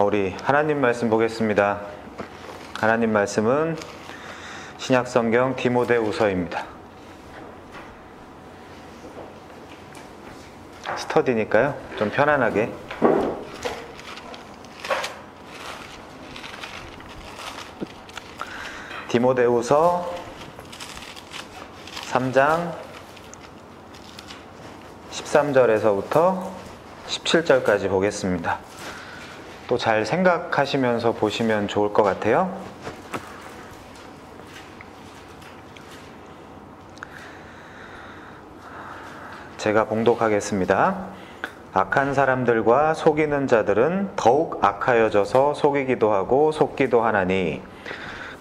우리 하나님 말씀 보겠습니다. 하나님 말씀은 신약성경 디모데후서입니다. 스터디니까요, 좀 편안하게. 디모데후서 3장 13절에서부터 17절까지 보겠습니다. 또 잘 생각하시면서 보시면 좋을 것 같아요. 제가 봉독하겠습니다. 악한 사람들과 속이는 자들은 더욱 악하여져서 속이기도 하고 속기도 하나니,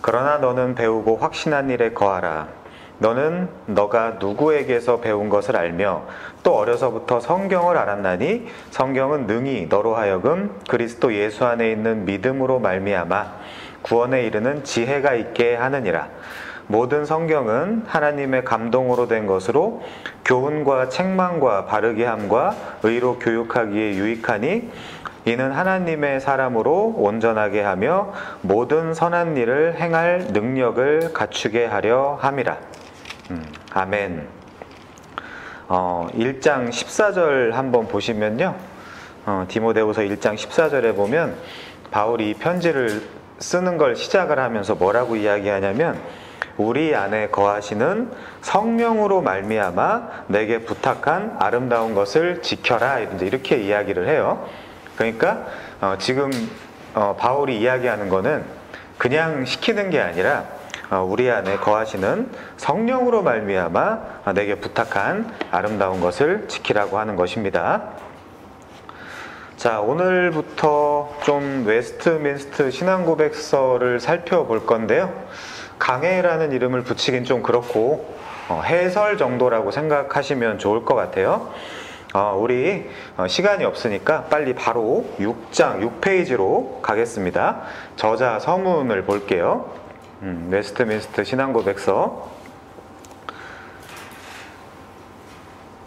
그러나 너는 배우고 확신한 일에 거하라. 너는 너가 누구에게서 배운 것을 알며 또 어려서부터 성경을 알았나니 성경은 능히 너로 하여금 그리스도 예수 안에 있는 믿음으로 말미암아 구원에 이르는 지혜가 있게 하느니라. 모든 성경은 하나님의 감동으로 된 것으로 교훈과 책망과 바르게 함과 의로 교육하기에 유익하니, 이는 하나님의 사람으로 온전하게 하며 모든 선한 일을 행할 능력을 갖추게 하려 함이라. 아멘. 1장 14절 한번 보시면요, 디모데후서 1장 14절에 보면 바울이 이 편지를 쓰는 걸 시작을 하면서 뭐라고 이야기하냐면, 우리 안에 거하시는 성령으로 말미암아 내게 부탁한 아름다운 것을 지켜라, 이렇게 이야기를 해요. 그러니까 지금 바울이 이야기하는 거는 그냥 시키는 게 아니라 우리 안에 거하시는 성령으로 말미암아 내게 부탁한 아름다운 것을 지키라고 하는 것입니다. 자, 오늘부터 좀 웨스트민스터 신앙고백서를 살펴볼 건데요. 강해라는 이름을 붙이긴 좀 그렇고 해설 정도라고 생각하시면 좋을 것 같아요. 우리 시간이 없으니까 빨리 바로 6페이지로 가겠습니다. 저자 서문을 볼게요. 웨스트민스터 신앙고백서.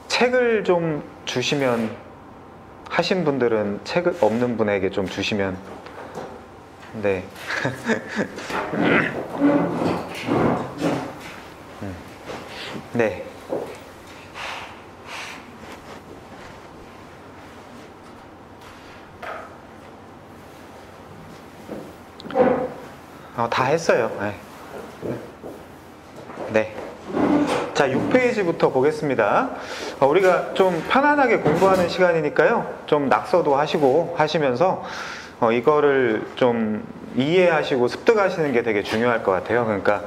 책을 좀 주시면, 하신 분들은 책 없는 분에게 좀 주시면. 네. 네. 다 했어요. 네. 네. 자, 6페이지부터 보겠습니다. 우리가 좀 편안하게 공부하는 시간이니까요, 좀 낙서도 하시고 하시면서 이거를 좀 이해하시고 습득하시는 게 되게 중요할 것 같아요. 그러니까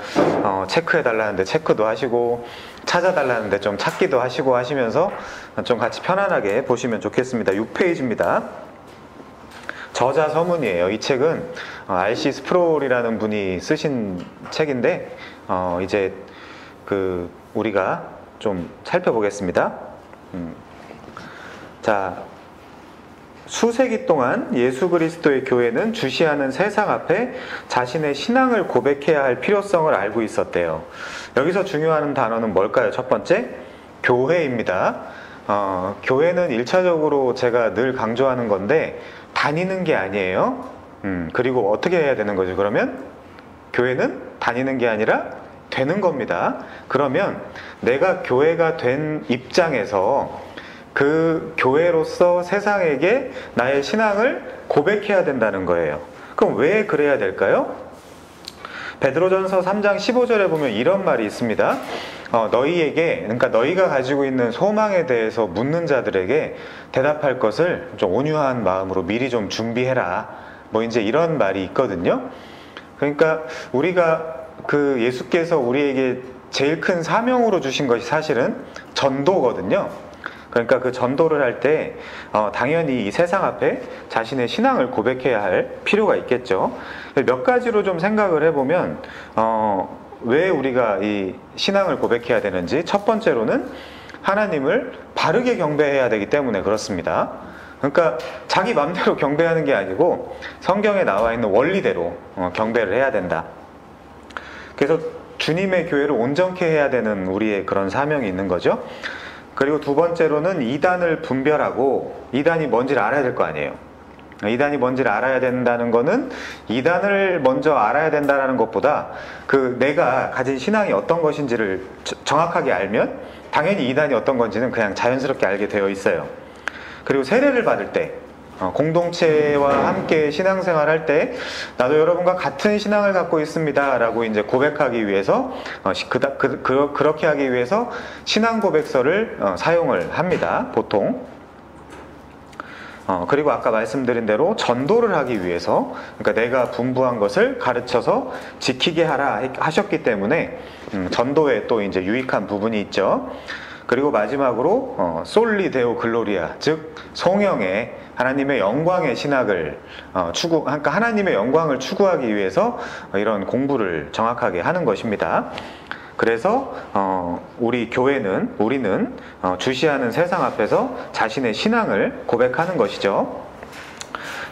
체크해달라는데 체크도 하시고, 찾아달라는데 좀 찾기도 하시고 하시면서 좀 같이 편안하게 보시면 좋겠습니다. 6페이지입니다. 저자 서문이에요. 이 책은 R.C. 스프롤이라는 분이 쓰신 책인데, 이제 우리가 좀 살펴보겠습니다. 자, 수세기 동안 예수 그리스도의 교회는 주시하는 세상 앞에 자신의 신앙을 고백해야 할 필요성을 알고 있었대요. 여기서 중요한 단어는 뭘까요? 첫 번째, 교회입니다. 교회는 1차적으로 제가 늘 강조하는 건데, 다니는 게 아니에요. 그리고 어떻게 해야 되는 거죠? 그러면 교회는 다니는 게 아니라 되는 겁니다. 그러면 내가 교회가 된 입장에서 그 교회로서 세상에게 나의 신앙을 고백해야 된다는 거예요. 그럼 왜 그래야 될까요? 베드로전서 3장 15절에 보면 이런 말이 있습니다. 너희에게, 그러니까 너희가 가지고 있는 소망에 대해서 묻는 자들에게 대답할 것을 좀 온유한 마음으로 미리 좀 준비해라, 이제 이런 말이 있거든요. 그러니까 우리가 예수께서 우리에게 제일 큰 사명으로 주신 것이 사실은 전도거든요. 그러니까 그 전도를 할 때 당연히 이 세상 앞에 자신의 신앙을 고백해야 할 필요가 있겠죠. 몇 가지로 좀 생각을 해보면 왜 우리가 이 신앙을 고백해야 되는지, 첫 번째로는 하나님을 바르게 경배해야 되기 때문에 그렇습니다. 그러니까 자기 마음대로 경배하는 게 아니고 성경에 나와 있는 원리대로 경배를 해야 된다. 그래서 주님의 교회를 온전케 해야 되는 우리의 그런 사명이 있는 거죠. 그리고 두 번째로는 이단을 분별하고, 이단이 뭔지를 알아야 될 거 아니에요. 이단이 뭔지를 알아야 된다는 거는 이단을 먼저 알아야 된다는 것보다 내가 가진 신앙이 어떤 것인지를 정확하게 알면 당연히 이단이 어떤 건지는 그냥 자연스럽게 알게 되어 있어요. 그리고 세례를 받을 때 공동체와 함께 신앙생활 할 때 나도 여러분과 같은 신앙을 갖고 있습니다 라고 이제 고백하기 위해서 그렇게 하기 위해서 신앙 고백서를 사용을 합니다, 보통. 그리고 아까 말씀드린 대로 전도를 하기 위해서, 그러니까 내가 분부한 것을 가르쳐서 지키게 하라 하셨기 때문에 전도에 또 이제 유익한 부분이 있죠. 그리고 마지막으로 솔리 데오 글로리아, 즉 성령의 하나님의 영광의 신학을 그러니까 하나님의 영광을 추구하기 위해서 이런 공부를 정확하게 하는 것입니다. 그래서 우리는 주시하는 세상 앞에서 자신의 신앙을 고백하는 것이죠.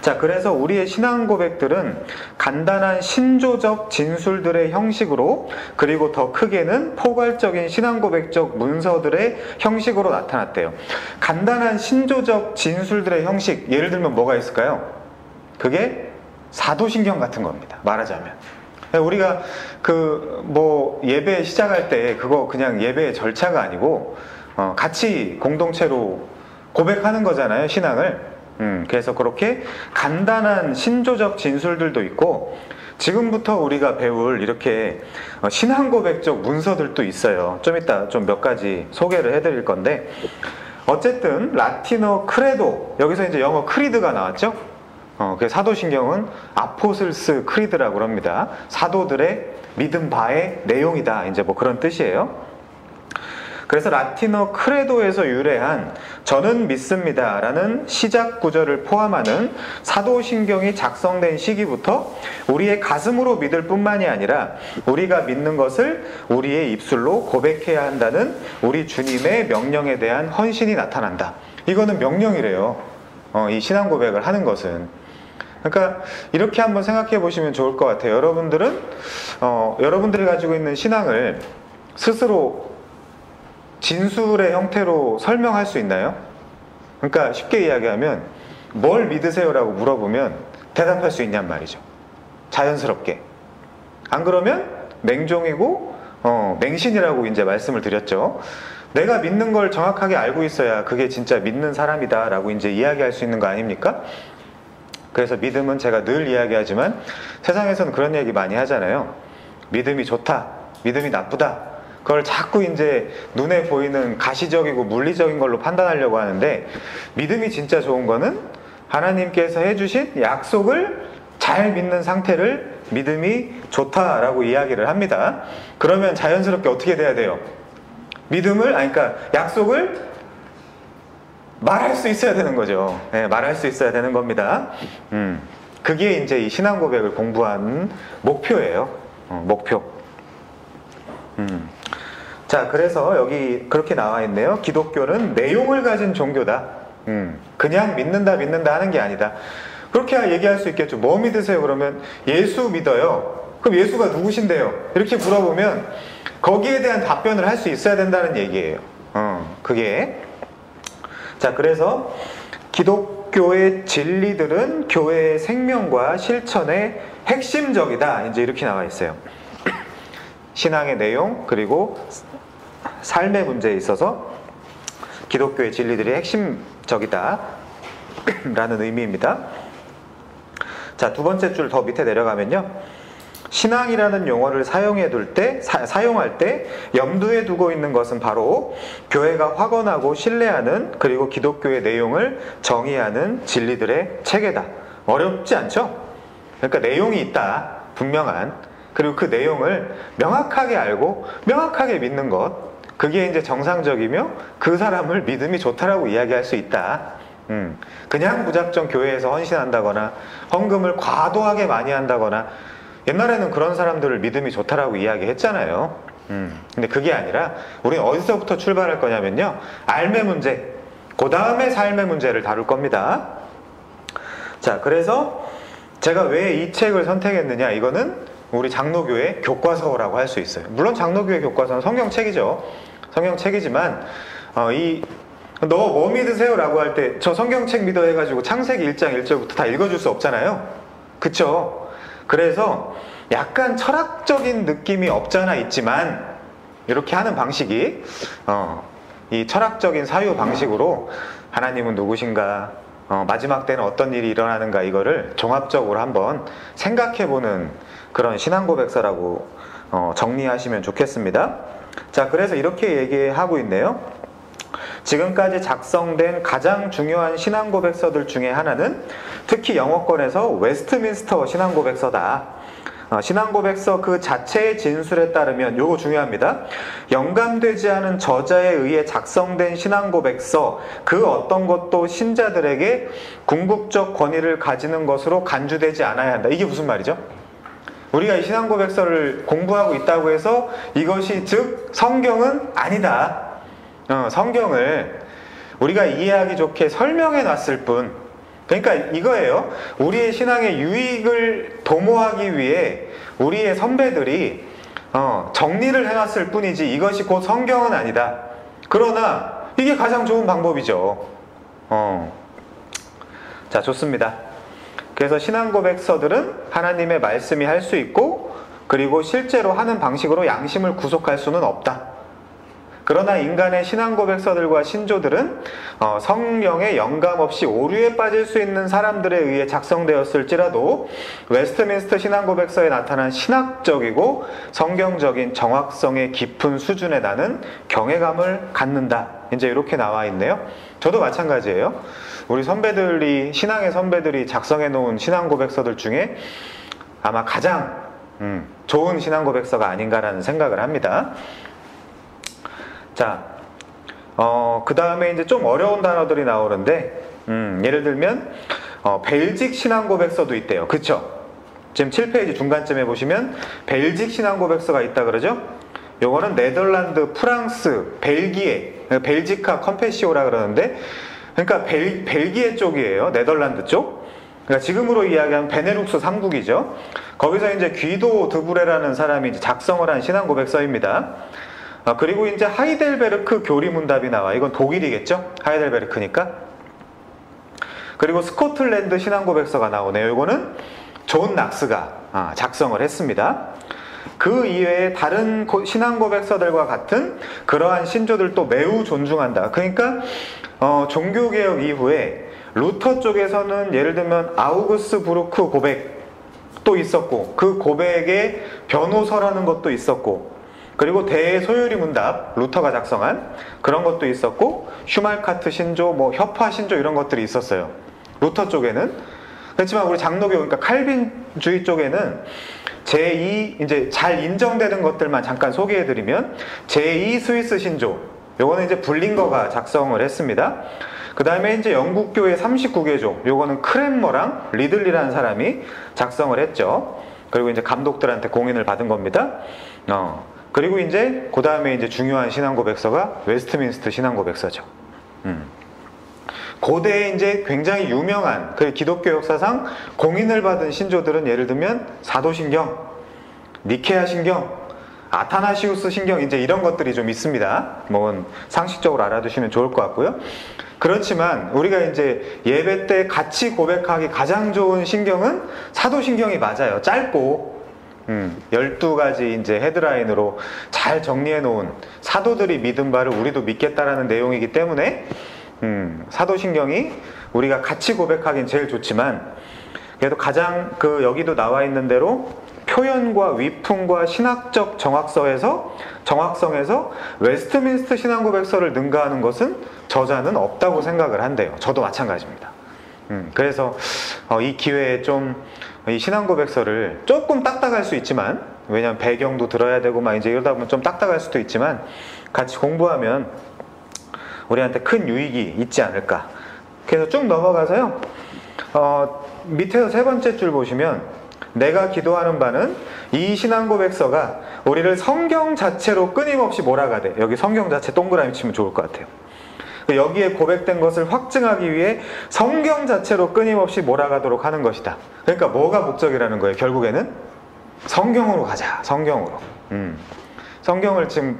자, 그래서 우리의 신앙 고백들은 간단한 신조적 진술들의 형식으로, 그리고 더 크게는 포괄적인 신앙 고백적 문서들의 형식으로 나타났대요. 간단한 신조적 진술들의 형식, 예를 들면 뭐가 있을까요? 그게 사도신경 같은 겁니다, 말하자면. 우리가 예배 시작할 때 그거 그냥 예배의 절차가 아니고 같이 공동체로 고백하는 거잖아요, 신앙을. 그래서 그렇게 간단한 신조적 진술들도 있고, 지금부터 우리가 배울 이렇게 신앙 고백적 문서들도 있어요. 좀 이따 좀 몇 가지 소개를 해드릴 건데, 어쨌든 라틴어 크레도, 여기서 이제 영어 크리드가 나왔죠. 그 사도신경은 아포슬스 크리드라고 합니다. 사도들의 믿음 바의 내용이다, 이제 뭐 그런 뜻이에요. 그래서 라틴어 크레도에서 유래한 저는 믿습니다 라는 시작 구절을 포함하는 사도신경이 작성된 시기부터 우리의 가슴으로 믿을 뿐만이 아니라 우리가 믿는 것을 우리의 입술로 고백해야 한다는 우리 주님의 명령에 대한 헌신이 나타난다. 이거는 명령이래요, 이 신앙 고백을 하는 것은. 그러니까 이렇게 한번 생각해 보시면 좋을 것 같아요. 여러분들이 가지고 있는 신앙을 스스로 진술의 형태로 설명할 수 있나요? 그러니까 쉽게 이야기하면 뭘 믿으세요라고 물어보면 대답할 수 있냔 말이죠, 자연스럽게. 안 그러면 맹종이고 맹신이라고 이제 말씀을 드렸죠. 내가 믿는 걸 정확하게 알고 있어야 그게 진짜 믿는 사람이다 라고 이제 이야기할 수 있는 거 아닙니까? 그래서 믿음은 제가 늘 이야기하지만 세상에서는 그런 얘기 많이 하잖아요. 믿음이 좋다, 믿음이 나쁘다. 그걸 자꾸 이제 눈에 보이는 가시적이고 물리적인 걸로 판단하려고 하는데, 믿음이 진짜 좋은 거는 하나님께서 해주신 약속을 잘 믿는 상태를 믿음이 좋다라고 이야기를 합니다. 그러면 자연스럽게 어떻게 돼야 돼요? 그러니까 약속을 말할 수 있어야 되는 거죠. 네, 말할 수 있어야 되는 겁니다. 그게 이제 이 신앙 고백을 공부하는 목표예요. 목표. 자, 그래서 여기 그렇게 나와 있네요. 기독교는 내용을 가진 종교다. 그냥 믿는다 하는 게 아니다. 그렇게 얘기할 수 있겠죠. 뭐 믿으세요? 그러면 예수 믿어요. 그럼 예수가 누구신데요? 이렇게 물어보면 거기에 대한 답변을 할 수 있어야 된다는 얘기예요. 그게. 자, 그래서 기독교의 진리들은 교회의 생명과 실천의 핵심적이다, 이제 이렇게 나와 있어요. 신앙의 내용, 그리고 삶의 문제에 있어서 기독교의 진리들이 핵심적이다 라는 의미입니다. 자, 두 번째 줄 더 밑에 내려가면요, 신앙이라는 용어를 사용할 때 염두에 두고 있는 것은 바로 교회가 확언하고 신뢰하는, 그리고 기독교의 내용을 정의하는 진리들의 체계다. 어렵지 않죠? 그러니까 내용이 있다, 분명한. 그리고 그 내용을 명확하게 알고 명확하게 믿는 것, 그게 이제 정상적이며 그 사람을 믿음이 좋다라고 이야기할 수 있다. 그냥 무작정 교회에서 헌신한다거나 헌금을 과도하게 많이 한다거나, 옛날에는 그런 사람들을 믿음이 좋다라고 이야기했잖아요. 근데 그게 아니라 우리는 어디서부터 출발할 거냐면요, 알매 문제, 그 다음에 삶의 문제를 다룰 겁니다. 자, 그래서 제가 왜 이 책을 선택했느냐, 이거는 우리 장로교회 교과서라고 할 수 있어요. 물론 장로교회 교과서는 성경책이죠. 성경책이지만 이 너 뭐 믿으세요? 라고 할 때 저 성경책 믿어 해가지고 창세기 1장 1절부터 다 읽어줄 수 없잖아요. 그쵸? 그래서 약간 철학적인 느낌이 없잖아 있지만 이렇게 하는 방식이 이 철학적인 사유 방식으로 하나님은 누구신가, 마지막 때는 어떤 일이 일어나는가, 이거를 종합적으로 한번 생각해보는 그런 신앙고백서라고 정리하시면 좋겠습니다. 자, 그래서 이렇게 얘기하고 있네요. 지금까지 작성된 가장 중요한 신앙고백서들 중에 하나는 특히 영어권에서 웨스트민스터 신앙고백서다. 신앙고백서 그 자체의 진술에 따르면, 요거 중요합니다. 영감되지 않은 저자에 의해 작성된 신앙고백서 그 어떤 것도 신자들에게 궁극적 권위를 가지는 것으로 간주되지 않아야 한다. 이게 무슨 말이죠? 우리가 이 신앙고백서를 공부하고 있다고 해서 이것이 즉 성경은 아니다. 성경을 우리가 이해하기 좋게 설명해 놨을 뿐. 그러니까 이거예요. 우리의 신앙의 유익을 도모하기 위해 우리의 선배들이 정리를 해놨을 뿐이지 이것이 곧 성경은 아니다. 그러나 이게 가장 좋은 방법이죠. 자, 좋습니다. 그래서 신앙고백서들은 하나님의 말씀이 할 수 있고, 그리고 실제로 하는 방식으로 양심을 구속할 수는 없다. 그러나 인간의 신앙고백서들과 신조들은 성령의 영감 없이 오류에 빠질 수 있는 사람들에 의해 작성되었을지라도 웨스트민스터 신앙고백서에 나타난 신학적이고 성경적인 정확성의 깊은 수준에 나는 경외감을 갖는다. 이제 이렇게 나와 있네요. 저도 마찬가지예요. 우리 선배들이, 신앙의 선배들이 작성해 놓은 신앙고백서들 중에 아마 가장 좋은 신앙고백서가 아닌가라는 생각을 합니다. 자, 그 다음에 이제 좀 어려운 단어들이 나오는데, 예를 들면, 벨직 신앙고백서도 있대요. 그쵸? 지금 7페이지 중간쯤에 보시면, 벨직 신앙고백서가 있다 그러죠? 요거는 네덜란드, 프랑스, 벨기에, 벨지카 컴페시오라 그러는데, 그러니까 벨기에 쪽이에요. 네덜란드 쪽. 그러니까 지금으로 이야기하면 베네룩스 3국이죠. 거기서 이제 귀도 드브레라는 사람이 이제 작성을 한 신앙고백서입니다. 그리고 이제 하이델베르크 교리문답이 나와. 이건 독일이겠죠? 하이델베르크니까. 그리고 스코틀랜드 신앙고백서가 나오네요. 이거는 존 낙스가 작성을 했습니다. 그 이외에 다른 신앙고백서들과 같은 그러한 신조들도 매우 존중한다. 그러니까 종교개혁 이후에 루터 쪽에서는 예를 들면 아우구스 부르크 고백도 있었고, 그 고백에 변호서라는 것도 있었고, 그리고 대소요리 문답, 루터가 작성한 그런 것도 있었고, 슈말카트 신조, 뭐 협화 신조 이런 것들이 있었어요. 루터 쪽에는. 그렇지만 우리 장로교, 그러니까 칼빈주의 쪽에는 제2, 이제 잘 인정되는 것들만 잠깐 소개해드리면, 제2 스위스 신조, 요거는 이제 블링거가 작성을 했습니다. 그 다음에 이제 영국교회 39개조, 요거는 크랜머랑 리들리라는 사람이 작성을 했죠. 그리고 이제 감독들한테 공인을 받은 겁니다. 그리고 이제 그 다음에 이제 중요한 신앙고백서가 웨스트민스터 신앙고백서죠. 고대에 이제 굉장히 유명한 그 기독교 역사상 공인을 받은 신조들은 예를 들면 사도신경, 니케아 신경, 아타나시우스 신경, 이제 이런 것들이 좀 있습니다. 뭐 상식적으로 알아두시면 좋을 것 같고요. 그렇지만 우리가 이제 예배 때 같이 고백하기 가장 좋은 신경은 사도신경이 맞아요. 짧고 12가지 이제 헤드라인으로 잘 정리해 놓은, 사도들이 믿은 바를 우리도 믿겠다라는 내용이기 때문에 사도신경이 우리가 같이 고백하기는 제일 좋지만, 그래도 가장 여기도 나와 있는 대로 표현과 위풍과 신학적 정확성에서 웨스트민스터 신앙고백서를 능가하는 것은 저자는 없다고 생각을 한대요. 저도 마찬가지입니다. 그래서 이 기회에 좀 이 신앙고백서를 조금 딱딱할 수 있지만, 왜냐하면 배경도 들어야 되고 막 이제 이러다 보면 좀 딱딱할 수도 있지만, 같이 공부하면 우리한테 큰 유익이 있지 않을까. 그래서 쭉 넘어가서요, 밑에서 세 번째 줄 보시면, 내가 기도하는 바는 이 신앙고백서가 우리를 성경 자체로 끊임없이 몰아가되, 여기 성경 자체 동그라미 치면 좋을 것 같아요. 여기에 고백된 것을 확증하기 위해 성경 자체로 끊임없이 몰아가도록 하는 것이다. 그러니까 뭐가 목적이라는 거예요? 결국에는 성경으로 가자. 성경으로. 성경을 지금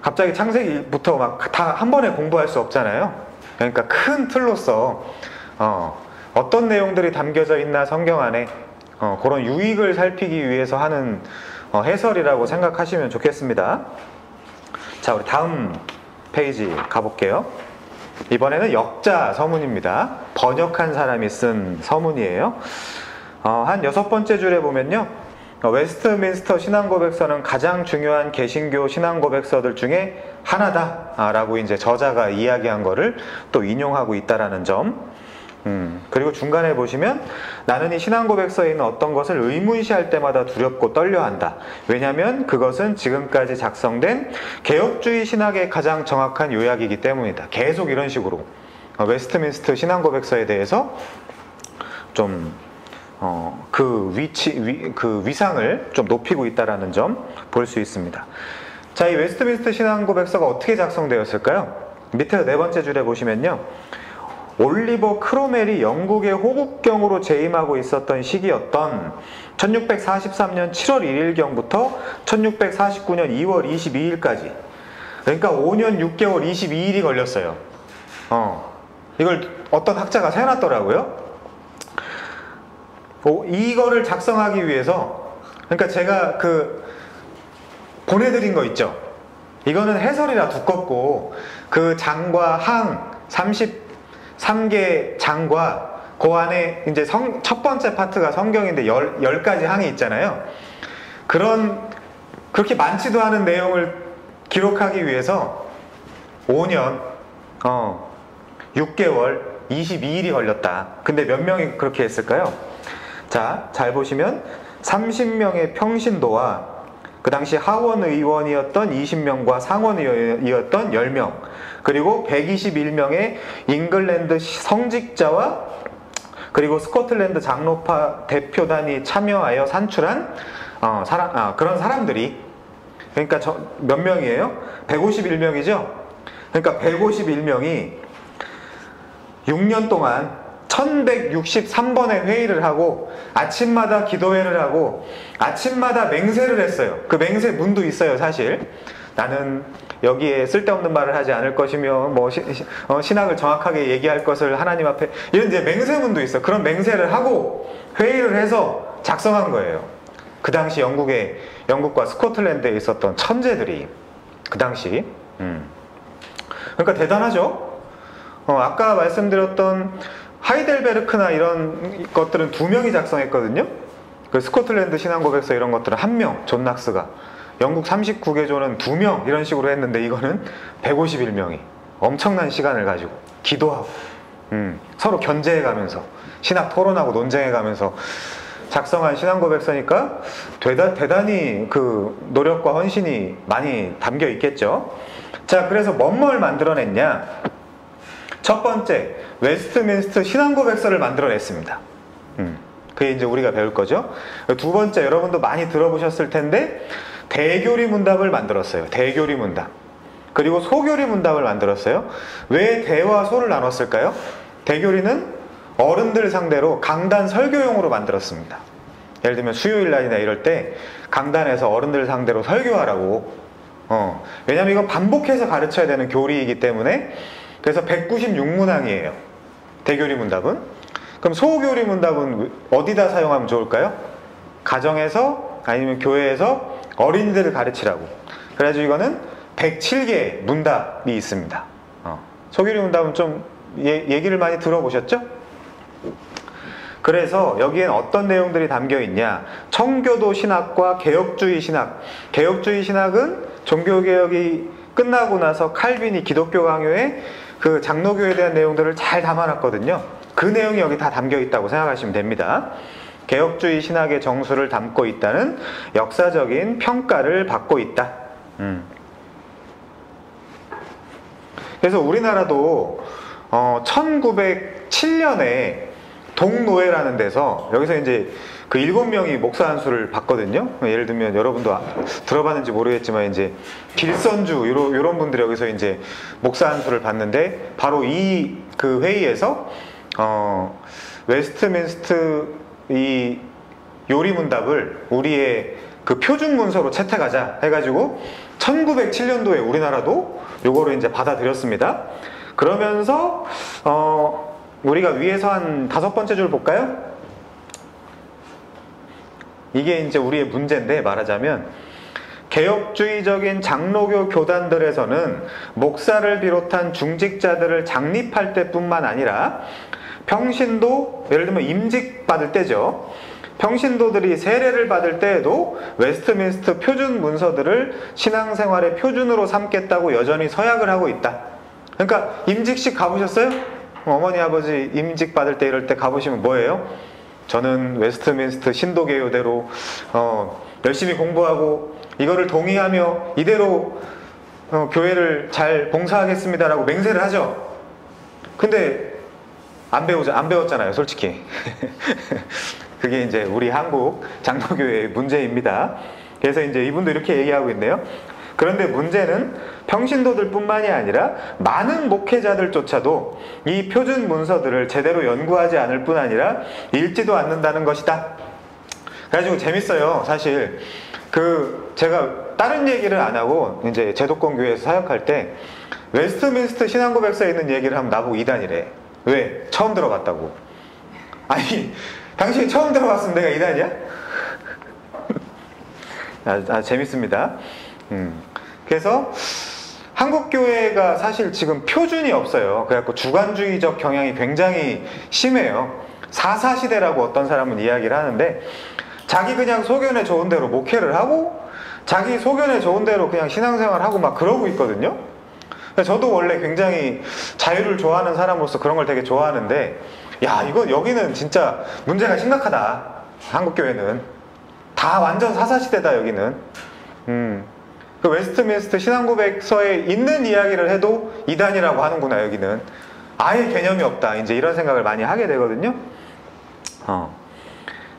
갑자기 창세기부터 막 다 한 번에 공부할 수 없잖아요. 그러니까 큰 틀로서 어떤 내용들이 담겨져 있나 성경 안에 그런 유익을 살피기 위해서 하는 해설이라고 생각하시면 좋겠습니다. 자, 우리 다음 페이지 가볼게요. 이번에는 역자 서문입니다. 번역한 사람이 쓴 서문이에요. 한 6번째 줄에 보면요, 웨스트민스터 신앙고백서는 가장 중요한 개신교 신앙고백서들 중에 하나다 라고 이제 저자가 이야기한 거를 또 인용하고 있다라는 점. 그리고 중간에 보시면 나는 이 신앙고백서에 있는 어떤 것을 의문시할 때마다 두렵고 떨려한다. 왜냐하면 그것은 지금까지 작성된 개혁주의 신학의 가장 정확한 요약이기 때문이다. 계속 이런 식으로 웨스트민스터 신앙고백서에 대해서 좀 그 위상을 좀 높이고 있다라는 점 볼 수 있습니다. 자, 이 웨스트민스터 신앙고백서가 어떻게 작성되었을까요? 밑에 4번째 줄에 보시면요, 올리버 크로멜이 영국의 호국경으로 재임하고 있었던 시기였던 1643년 7월 1일경부터 1649년 2월 22일까지, 그러니까 5년 6개월 22일이 걸렸어요. 이걸 어떤 학자가 세놨더라고요. 이거를 작성하기 위해서, 그러니까 제가 보내드린 거 있죠. 이거는 해설이라 두껍고 그 장과 항 33개 장과 그 안에 이제 첫 번째 파트가 성경인데 10가지 항이 있잖아요. 그렇게 많지도 않은 내용을 기록하기 위해서 5년 6개월 22일이 걸렸다. 근데 몇 명이 그렇게 했을까요? 자, 잘 보시면 30명의 평신도와 그 당시 하원 의원이었던 20명과 상원 의원이었던 10명, 그리고 121명의 잉글랜드 성직자와 그리고 스코틀랜드 장로파 대표단이 참여하여 산출한 그런 사람들이, 그러니까 몇 명이에요? 151명이죠? 그러니까 151명이 6년 동안 1163번의 회의를 하고 아침마다 기도회를 하고 아침마다 맹세를 했어요. 그 맹세 문도 있어요. 사실 나는 여기에 쓸데없는 말을 하지 않을 것이며 신학을 정확하게 얘기할 것을 하나님 앞에, 이런 이제 맹세문도 있어. 그런 맹세를 하고 회의를 해서 작성한 거예요. 그 당시 영국과 스코틀랜드에 있었던 천재들이 그 당시 그러니까 대단하죠. 아까 말씀드렸던 하이델베르크나 이런 것들은 2명이 작성했거든요. 그 스코틀랜드 신앙고백서 이런 것들은 1명, 존 낙스가. 영국 39개조는 2명 이런 식으로 했는데 이거는 151명이 엄청난 시간을 가지고 기도하고 서로 견제해가면서 신학 토론하고 논쟁해가면서 작성한 신앙고백서니까 대단히 그 노력과 헌신이 많이 담겨 있겠죠. 자, 그래서 뭘 만들어냈냐? 첫 번째, 웨스트민스터 신앙고백서를 만들어냈습니다. 그게 이제 우리가 배울 거죠. 두 번째, 여러분도 많이 들어보셨을 텐데 대교리 문답을 만들었어요. 대교리 문답. 그리고 소교리 문답을 만들었어요. 왜 대와 소를 나눴을까요? 대교리는 어른들 상대로 강단 설교용으로 만들었습니다. 예를 들면 수요일 날이나 이럴 때 강단에서 어른들 상대로 설교하라고. 왜냐면 이거 반복해서 가르쳐야 되는 교리이기 때문에. 그래서 196문항이에요. 대교리 문답은. 그럼 소교리 문답은 어디다 사용하면 좋을까요? 가정에서 아니면 교회에서 어린이들을 가르치라고. 그래가지고 이거는 107개의 문답이 있습니다. 소교리 문답은 좀 얘기를 많이 들어보셨죠? 그래서 여기엔 어떤 내용들이 담겨 있냐? 청교도 신학과 개혁주의 신학. 개혁주의 신학은 종교개혁이 끝나고 나서 칼빈이 기독교 강요에 그 장로교에 대한 내용들을 잘 담아놨거든요. 그 내용이 여기 다 담겨 있다고 생각하시면 됩니다. 개혁주의 신학의 정수를 담고 있다는 역사적인 평가를 받고 있다. 그래서 우리나라도 1907년에 동노회라는 데서, 여기서 이제 그 7명이 목사 안수를 받거든요. 예를 들면 여러분도 들어봤는지 모르겠지만 이제 빌선주 이런 분들이 여기서 이제 목사 안수를 받는데, 바로 이 그 회의에서 웨스트민스터 이 요리 문답을 우리의 그 표준 문서로 채택하자 해가지고 1907년도에 우리나라도 요거를 이제 받아들였습니다. 그러면서 우리가 위에서 한 5번째 줄 볼까요? 이게 이제 우리의 문제인데, 말하자면 개혁주의적인 장로교 교단들에서는 목사를 비롯한 중직자들을 장립할 때뿐만 아니라 평신도, 예를 들면 임직 받을 때죠. 평신도들이 세례를 받을 때에도 웨스트민스터 표준 문서들을 신앙생활의 표준으로 삼겠다고 여전히 서약을 하고 있다. 그러니까 임직식 가보셨어요? 어머니 아버지 임직 받을 때 이럴 때 가보시면 뭐예요? 저는 웨스트민스터 신도계요대로 열심히 공부하고 이거를 동의하며 이대로 교회를 잘 봉사하겠습니다라고 맹세를 하죠. 근데 안 배웠잖아요, 솔직히. 그게 이제 우리 한국 장로교회의 문제입니다. 그래서 이제 이분도 이렇게 얘기하고 있네요. 그런데 문제는 평신도들 뿐만이 아니라 많은 목회자들조차도 이 표준 문서들을 제대로 연구하지 않을 뿐 아니라 읽지도 않는다는 것이다. 그래가지고 재밌어요. 사실 제가 다른 얘기를 안 하고 이제 제도권 교회에서 사역할 때 웨스트민스터 신앙고백서에 있는 얘기를 하면 나보고 이단이래. 왜? 처음 들어봤다고. 아니, 당신이 처음 들어봤으면 내가 이단이야? 재밌습니다. 그래서 한국교회가 사실 지금 표준이 없어요. 그래갖고 주관주의적 경향이 굉장히 심해요. 사사시대라고 어떤 사람은 이야기를 하는데, 자기 그냥 소견에 좋은 대로 목회를 하고 자기 소견에 좋은 대로 그냥 신앙생활하고 막 그러고 있거든요. 저도 원래 굉장히 자유를 좋아하는 사람으로서 그런 걸 되게 좋아하는데, 야, 여기는 진짜 문제가 심각하다. 한국교회는 다 완전 사사시대다. 여기는 그 웨스트민스터 신앙고백서에 있는 이야기를 해도 이단이라고 하는구나. 여기는 아예 개념이 없다. 이제 이런 생각을 많이 하게 되거든요.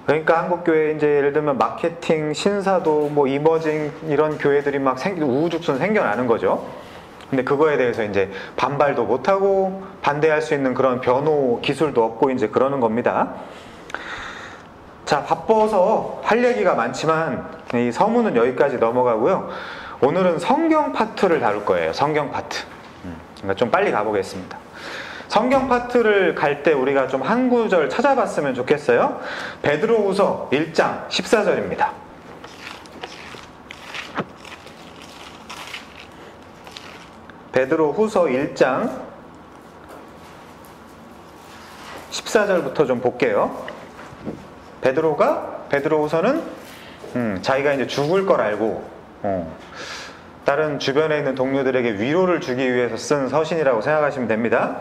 그러니까 한국교회 이제 예를 들면 마케팅, 신사도, 뭐 이머징 이런 교회들이 막 우후죽순 생겨나는 거죠. 근데 그거에 대해서 이제 반발도 못하고 반대할 수 있는 그런 변호 기술도 없고 이제 그러는 겁니다. 자, 바빠서 할 얘기가 많지만 이 서문은 여기까지 넘어가고요. 오늘은 성경 파트를 다룰 거예요. 성경 파트. 그러니까 좀 빨리 가보겠습니다. 성경 파트를 갈 때 우리가 좀 한 구절 찾아봤으면 좋겠어요. 베드로후서 1장 14절입니다. 베드로후서 1장 14절부터 좀 볼게요. 베드로후서는 자기가 이제 죽을 걸 알고 다른 주변에 있는 동료들에게 위로를 주기 위해서 쓴 서신이라고 생각하시면 됩니다.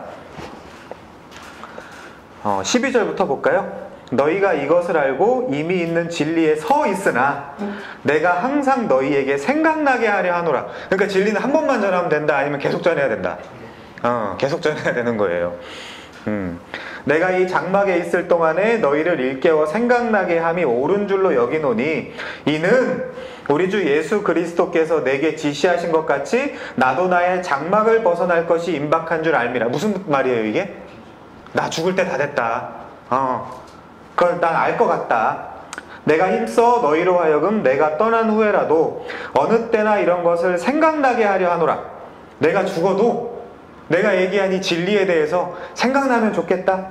12절부터 볼까요? 너희가 이것을 알고 이미 있는 진리에 서 있으나 내가 항상 너희에게 생각나게 하려 하노라. 그러니까 진리는 한 번만 전하면 된다, 아니면 계속 전해야 된다? 계속 전해야 되는 거예요. 내가 이 장막에 있을 동안에 너희를 일깨워 생각나게 함이 옳은 줄로 여기노니 이는 우리 주 예수 그리스도께서 내게 지시하신 것 같이 나도 나의 장막을 벗어날 것이 임박한 줄 알미라. 무슨 말이에요 이게? 나 죽을 때 다 됐다. 그걸 난 알 것 같다. 내가 힘써 너희로 하여금 내가 떠난 후에라도 어느 때나 이런 것을 생각나게 하려 하노라. 내가 죽어도 내가 얘기한 이 진리에 대해서 생각나면 좋겠다.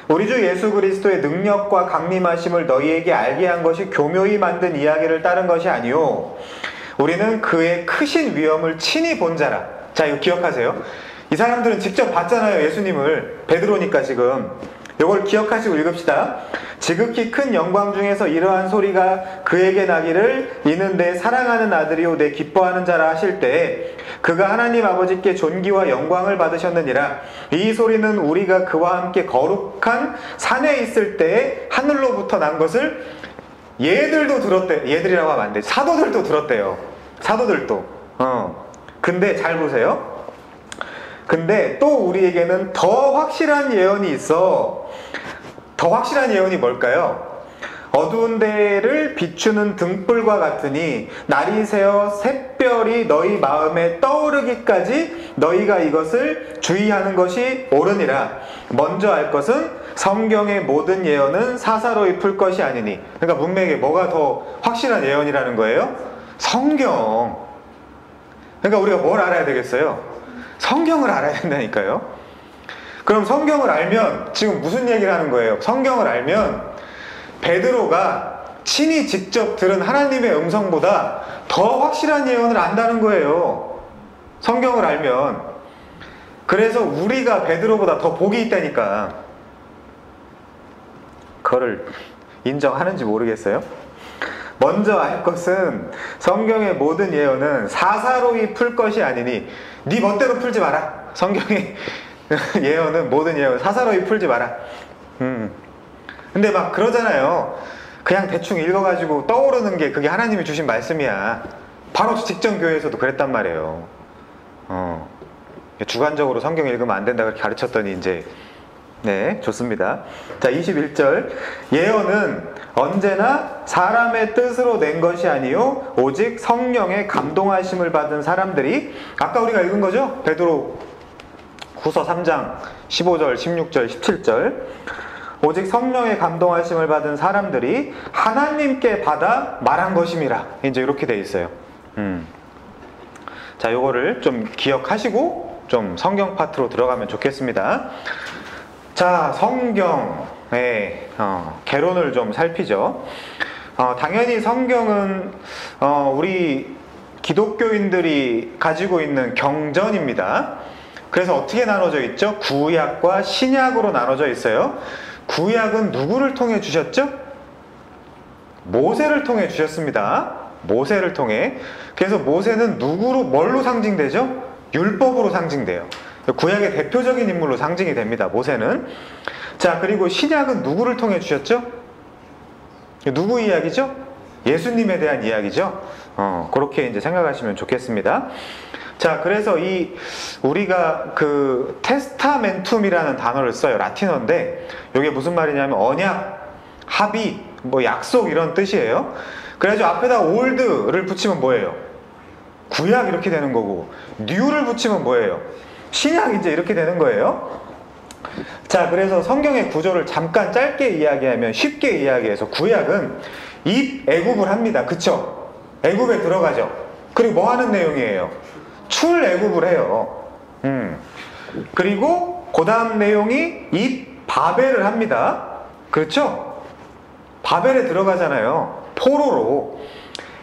우리 주 예수 그리스도의 능력과 강림하심을 너희에게 알게 한 것이 교묘히 만든 이야기를 따른 것이 아니요 우리는 그의 크신 위엄을 친히 본 자라. 자, 이거 기억하세요. 이 사람들은 직접 봤잖아요, 예수님을. 베드로니까 지금 이걸 기억하시고 읽읍시다. 지극히 큰 영광 중에서 이러한 소리가 그에게 나기를 이는 내 사랑하는 아들이요 내 기뻐하는 자라 하실 때 그가 하나님 아버지께 존귀와 영광을 받으셨느니라. 이 소리는 우리가 그와 함께 거룩한 산에 있을 때에 하늘로부터 난 것을 얘들도 들었대. 얘들이라고 하면 안 돼. 사도들도 들었대요. 사도들도. 근데 잘 보세요. 근데 또 우리에게는 더 확실한 예언이 있어. 더 확실한 예언이 뭘까요? 어두운 데를 비추는 등불과 같으니 날이 새어 샛별이 너희 마음에 떠오르기까지 너희가 이것을 주의하는 것이 옳으니라. 먼저 알 것은 성경의 모든 예언은 사사로이 풀 것이 아니니. 그러니까 문맥에 뭐가 더 확실한 예언이라는 거예요? 성경. 그러니까 우리가 뭘 알아야 되겠어요? 성경을 알아야 된다니까요. 그럼 성경을 알면 지금 무슨 얘기를 하는 거예요? 성경을 알면 베드로가 친히 직접 들은 하나님의 음성보다 더 확실한 예언을 안다는 거예요. 성경을 알면. 그래서 우리가 베드로보다 더 복이 있다니까. 그거를 인정하는지 모르겠어요. 먼저 알 것은 성경의 모든 예언은 사사로이 풀 것이 아니니 네 멋대로 풀지 마라. 성경의 예언은 모든 예언 사사로이 풀지 마라. 근데 막 그러잖아요. 그냥 대충 읽어가지고 떠오르는 게 그게 하나님이 주신 말씀이야. 바로 직전 교회에서도 그랬단 말이에요. 주관적으로 성경 읽으면 안 된다 그렇게 가르쳤더니 이제 네, 좋습니다. 자, 21절. 예언은 언제나 사람의 뜻으로 낸 것이 아니요 오직 성령의 감동하심을 받은 사람들이, 아까 우리가 읽은 거죠? 베드로 후서 3장 15절, 16절, 17절. 오직 성령의 감동하심을 받은 사람들이 하나님께 받아 말한 것임이라. 이제 이렇게 돼 있어요. 자, 요거를 좀 기억하시고 좀 성경 파트로 들어가면 좋겠습니다. 자, 성경의 개론을 좀 살피죠. 당연히 성경은 우리 기독교인들이 가지고 있는 경전입니다. 그래서 어떻게 나눠져 있죠? 구약과 신약으로 나눠져 있어요. 구약은 누구를 통해 주셨죠? 모세를 통해 주셨습니다. 모세를 통해. 그래서 모세는 누구로, 뭘로 상징되죠? 율법으로 상징돼요. 구약의 대표적인 인물로 상징이 됩니다. 모세는. 자, 그리고 신약은 누구를 통해 주셨죠? 누구 이야기죠? 예수님에 대한 이야기죠. 그렇게 이제 생각하시면 좋겠습니다. 자, 그래서 우리가 그 테스타멘툼이라는 단어를 써요. 라틴어인데 이게 무슨 말이냐면 언약, 합의, 뭐 약속 이런 뜻이에요. 그래가지고 앞에다 올드를 붙이면 뭐예요? 구약 이렇게 되는 거고, 뉴를 붙이면 뭐예요? 신약 이제 이렇게 되는 거예요. 자, 그래서 성경의 구조를 잠깐 짧게 이야기하면, 쉽게 이야기해서 구약은 입애굽을 합니다. 그쵸? 애굽에 들어가죠. 그리고 뭐 하는 내용이에요? 출애굽을 해요. 그리고 그 다음 내용이 입바벨을 합니다. 그렇죠? 바벨에 들어가잖아요. 포로로.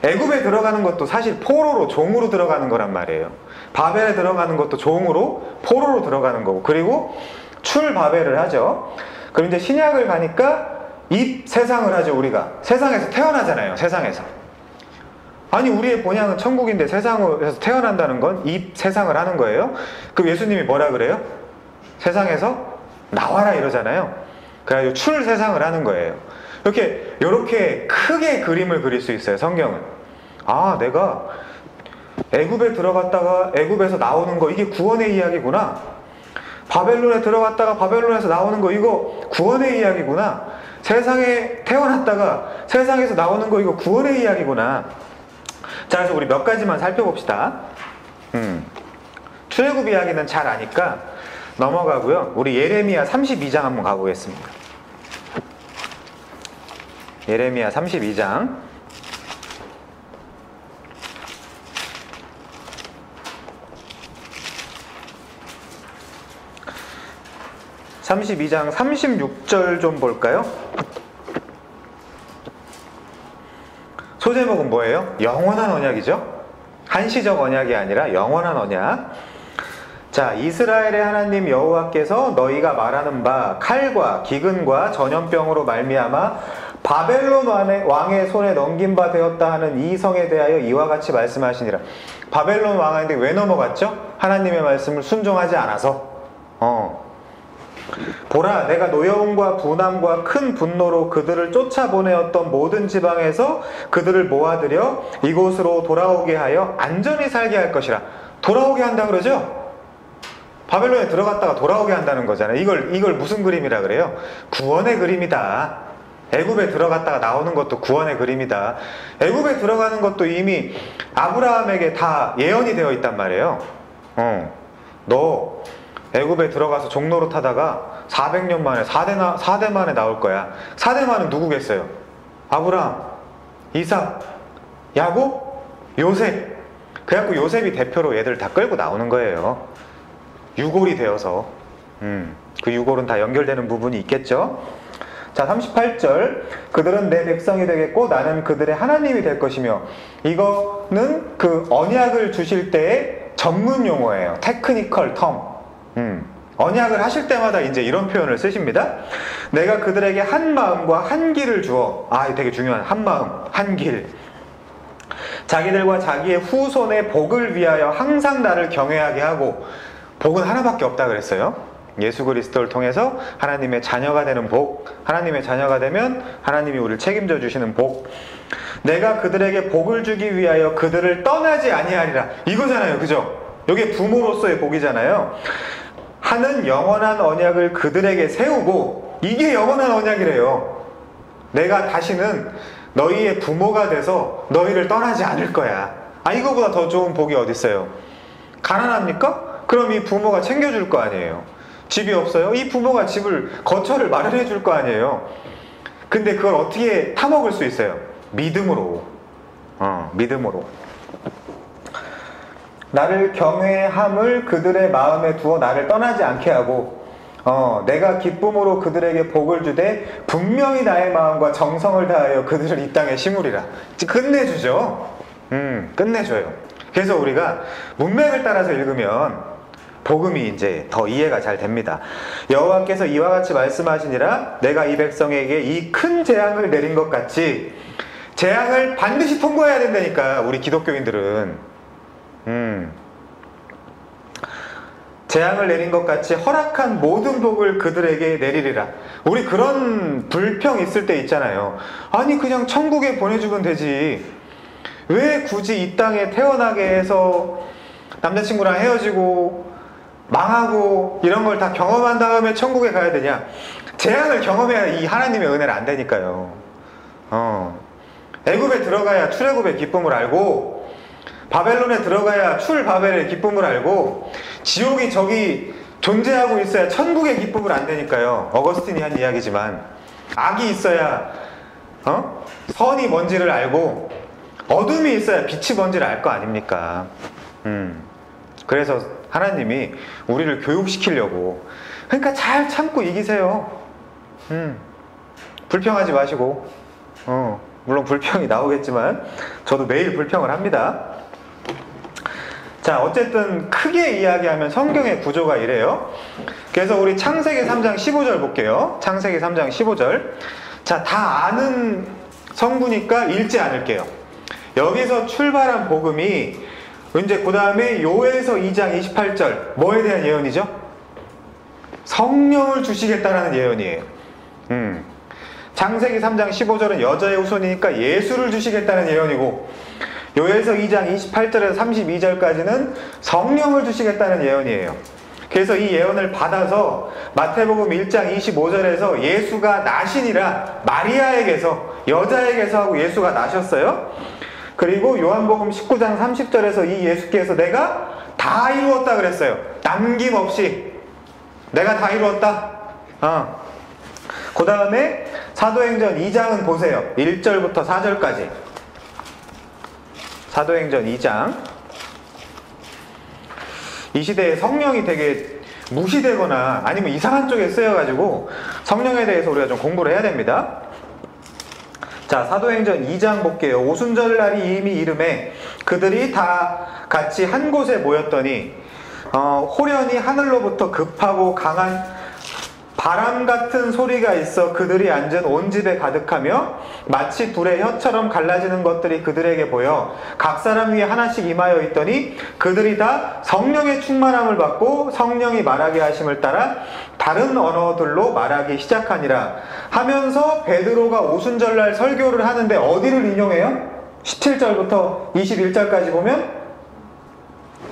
애굽에 들어가는 것도 사실 포로로, 종으로 들어가는 거란 말이에요. 바벨에 들어가는 것도 종으로, 포로로 들어가는 거고, 그리고 출바벨을 하죠. 그럼 이제 신약을 가니까 입세상을 하죠. 우리가 세상에서 태어나잖아요. 세상에서. 아니, 우리의 본향은 천국인데 세상에서 태어난다는 건 입세상을 하는 거예요. 그럼 예수님이 뭐라 그래요? 세상에서 나와라 이러잖아요. 그래가지고 출세상을 하는 거예요. 이렇게 크게 그림을 그릴 수 있어요. 성경은. 아, 내가 애굽에 들어갔다가 애굽에서 나오는 거, 이게 구원의 이야기구나. 바벨론에 들어갔다가 바벨론에서 나오는 거, 이거 구원의 이야기구나. 세상에 태어났다가 세상에서 나오는 거, 이거 구원의 이야기구나. 자, 그래서 우리 몇 가지만 살펴봅시다. 출애굽 이야기는 잘 아니까 넘어가고요. 우리 예레미야 32장 한번 가보겠습니다. 예레미야 32장. (32장) 36절 좀 볼까요? 소제목은 뭐예요? 영원한 언약이죠? 한시적 언약이 아니라 영원한 언약. 자, 이스라엘의 하나님 여호와께서 너희가 말하는 바 칼과 기근과 전염병으로 말미암아 바벨론 왕의 손에 넘긴 바 되었다 하는 이 성에 대하여 이와 같이 말씀하시니라. 바벨론 왕한테 왜 넘어갔죠? 하나님의 말씀을 순종하지 않아서. 보라, 내가 노여움과 분함과 큰 분노로 그들을 쫓아보내었던 모든 지방에서 그들을 모아들여 이곳으로 돌아오게 하여 안전히 살게 할 것이라. 돌아오게 한다 그러죠? 바벨론에 들어갔다가 돌아오게 한다는 거잖아요. 이걸 무슨 그림이라 그래요? 구원의 그림이다. 애굽에 들어갔다가 나오는 것도 구원의 그림이다. 애굽에 들어가는 것도 이미 아브라함에게 다 예언이 되어 있단 말이에요. 너 애굽에 들어가서 종노릇 하다가 400년 만에 4대 만에 나올 거야. 4대만은 누구겠어요? 아브라함, 이삭, 야곱? 요셉. 그래갖고 요셉이 대표로 얘들 다 끌고 나오는 거예요. 유골이 되어서. 그 유골은 다 연결되는 부분이 있겠죠. 자, 38절. 그들은 내 백성이 되겠고 나는 그들의 하나님이 될 것이며, 이거는 그 언약을 주실 때의 전문 용어예요. 테크니컬 텀. 언약을 하실 때마다 이제 이런 표현을 쓰십니다. 내가 그들에게 한 마음과 한 길을 주어. 되게 중요한 한 마음, 한 길. 자기들과 자기의 후손의 복을 위하여 항상 나를 경외하게 하고, 복은 하나밖에 없다 그랬어요. 예수 그리스도를 통해서 하나님의 자녀가 되는 복, 하나님의 자녀가 되면 하나님이 우리를 책임져 주시는 복. 내가 그들에게 복을 주기 위하여 그들을 떠나지 아니하리라. 이거잖아요, 그죠? 이게 부모로서의 복이잖아요. 하는 영원한 언약을 그들에게 세우고, 이게 영원한 언약이래요. 내가 다시는 너희의 부모가 돼서 너희를 떠나지 않을 거야. 이거보다 더 좋은 복이 어디 있어요? 가난합니까? 그럼 이 부모가 챙겨줄 거 아니에요. 집이 없어요? 이 부모가 거처를 마련해 줄 거 아니에요. 근데 그걸 어떻게 타먹을 수 있어요? 믿음으로. 믿음으로. 나를 경외함을 그들의 마음에 두어 나를 떠나지 않게 하고, 내가 기쁨으로 그들에게 복을 주되 분명히 나의 마음과 정성을 다하여 그들을 이 땅에 심으리라. 끝내주죠. 끝내줘요. 그래서 우리가 문맥을 따라서 읽으면 복음이 이제 더 이해가 잘 됩니다. 여호와께서 이와 같이 말씀하시니라. 내가 이 백성에게 이 큰 재앙을 내린 것 같이, 재앙을 반드시 통과해야 된다니까, 우리 기독교인들은. 재앙을 내린 것 같이 허락한 모든 복을 그들에게 내리리라. 우리 그런 불평 있을 때 있잖아요. 그냥 천국에 보내주면 되지, 왜 굳이 이 땅에 태어나게 해서 남자친구랑 헤어지고 망하고 이런 걸 다 경험한 다음에 천국에 가야 되냐. 재앙을 경험해야 이 하나님의 은혜를 안 되니까요. 애굽에 들어가야 출애굽의 기쁨을 알고, 바벨론에 들어가야 출바벨의 기쁨을 알고, 지옥이 저기 존재하고 있어야 천국의 기쁨을 안 되니까요. 어거스틴이 한 이야기지만, 악이 있어야 선이 뭔지를 알고, 어둠이 있어야 빛이 뭔지를 알 거 아닙니까? 그래서 하나님이 우리를 교육시키려고. 그러니까 잘 참고 이기세요. 불평하지 마시고. 물론 불평이 나오겠지만 저도 매일 불평을 합니다. 자, 어쨌든 크게 이야기하면 성경의 구조가 이래요. 그래서 우리 창세기 3장 15절 볼게요. 창세기 3장 15절. 자, 다 아는 성구니까 읽지 않을게요. 여기서 출발한 복음이 이제 그 다음에 요엘서 2장 28절, 뭐에 대한 예언이죠? 성령을 주시겠다라는 예언이에요. 창세기 3장 15절은 여자의 후손이니까 예수를 주시겠다는 예언이고, 요엘서 2장 28절에서 32절까지는 성령을 주시겠다는 예언이에요. 그래서 이 예언을 받아서 마태복음 1장 25절에서 예수가 나시니라, 마리아에게서, 여자에게서 하고 예수가 나셨어요. 그리고 요한복음 19장 30절에서 이 예수께서 내가 다 이루었다 그랬어요. 남김없이 내가 다 이루었다. 그 다음에 사도행전 2장은 보세요. 1절부터 4절까지. 사도행전 2장. 이 시대에 성령이 되게 무시되거나 아니면 이상한 쪽에 쓰여가지고 성령에 대해서 우리가 좀 공부를 해야 됩니다. 자, 사도행전 2장 볼게요. 오순절날이 이미 이름에 그들이 다 같이 한 곳에 모였더니 호련히 하늘로부터 급하고 강한 바람 같은 소리가 있어 그들이 앉은 온 집에 가득하며 마치 불의 혀처럼 갈라지는 것들이 그들에게 보여 각 사람 위에 하나씩 임하여 있더니 그들이 다 성령의 충만함을 받고 성령이 말하게 하심을 따라 다른 언어들로 말하기 시작하니라 하면서 베드로가 오순절날 설교를 하는데 어디를 인용해요? 17절부터 21절까지 보면